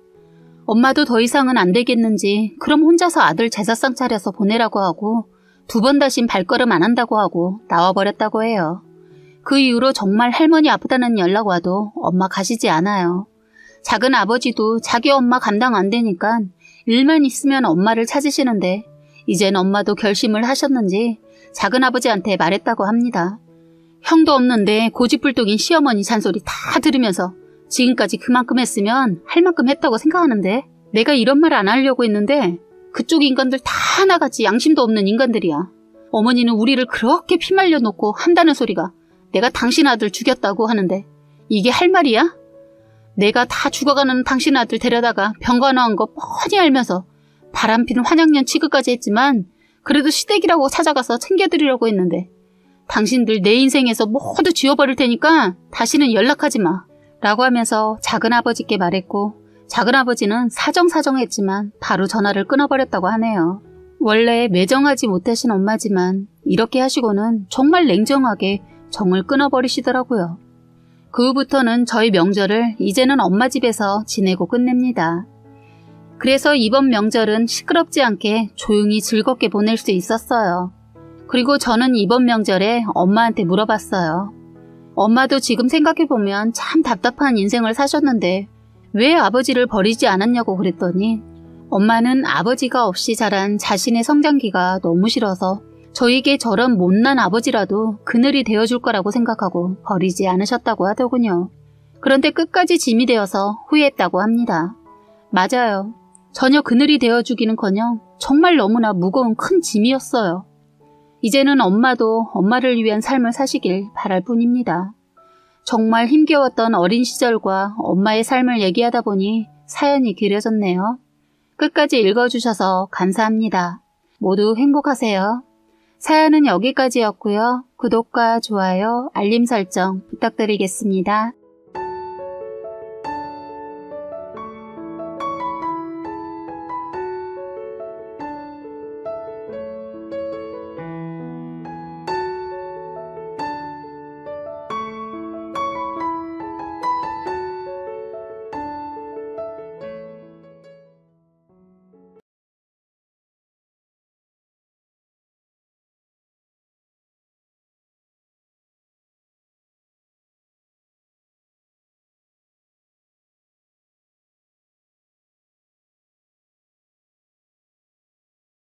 Speaker 1: 엄마도 더 이상은 안 되겠는지 그럼 혼자서 아들 제사상 차려서 보내라고 하고 2번 다신 발걸음 안 한다고 하고 나와버렸다고 해요. 그 이후로 정말 할머니 아프다는 연락 와도 엄마 가시지 않아요. 작은 아버지도 자기 엄마 감당 안 되니까 일만 있으면 엄마를 찾으시는데 이젠 엄마도 결심을 하셨는지 작은 아버지한테 말했다고 합니다. 형도 없는데 고집불통인 시어머니 잔소리 다 들으면서 지금까지 그만큼 했으면 할 만큼 했다고 생각하는데 내가 이런 말 안 하려고 했는데 그쪽 인간들 다 하나같이 양심도 없는 인간들이야. 어머니는 우리를 그렇게 피말려 놓고 한다는 소리가 내가 당신 아들 죽였다고 하는데 이게 할 말이야? 내가 다 죽어가는 당신 아들 데려다가 병간호한 거 뻔히 알면서 바람피는 환양년 취급까지 했지만 그래도 시댁이라고 찾아가서 챙겨드리려고 했는데 당신들 내 인생에서 모두 지워버릴 테니까 다시는 연락하지 마 라고 하면서 작은아버지께 말했고 작은아버지는 사정사정했지만 바로 전화를 끊어버렸다고 하네요. 원래 매정하지 못하신 엄마지만 이렇게 하시고는 정말 냉정하게 정을 끊어버리시더라고요. 그 후부터는 저희 명절을 이제는 엄마 집에서 지내고 끝냅니다. 그래서 이번 명절은 시끄럽지 않게 조용히 즐겁게 보낼 수 있었어요. 그리고 저는 이번 명절에 엄마한테 물어봤어요. 엄마도 지금 생각해보면 참 답답한 인생을 사셨는데 왜 아버지를 버리지 않았냐고 그랬더니 엄마는 아버지가 없이 자란 자신의 성장기가 너무 싫어서 저에게 저런 못난 아버지라도 그늘이 되어줄 거라고 생각하고 버리지 않으셨다고 하더군요. 그런데 끝까지 짐이 되어서 후회했다고 합니다. 맞아요. 전혀 그늘이 되어주기는커녕 정말 너무나 무거운 큰 짐이었어요. 이제는 엄마도 엄마를 위한 삶을 사시길 바랄 뿐입니다. 정말 힘겨웠던 어린 시절과 엄마의 삶을 얘기하다 보니 사연이 길어졌네요. 끝까지 읽어주셔서 감사합니다. 모두 행복하세요. 사연은 여기까지였고요. 구독과 좋아요, 알림 설정 부탁드리겠습니다.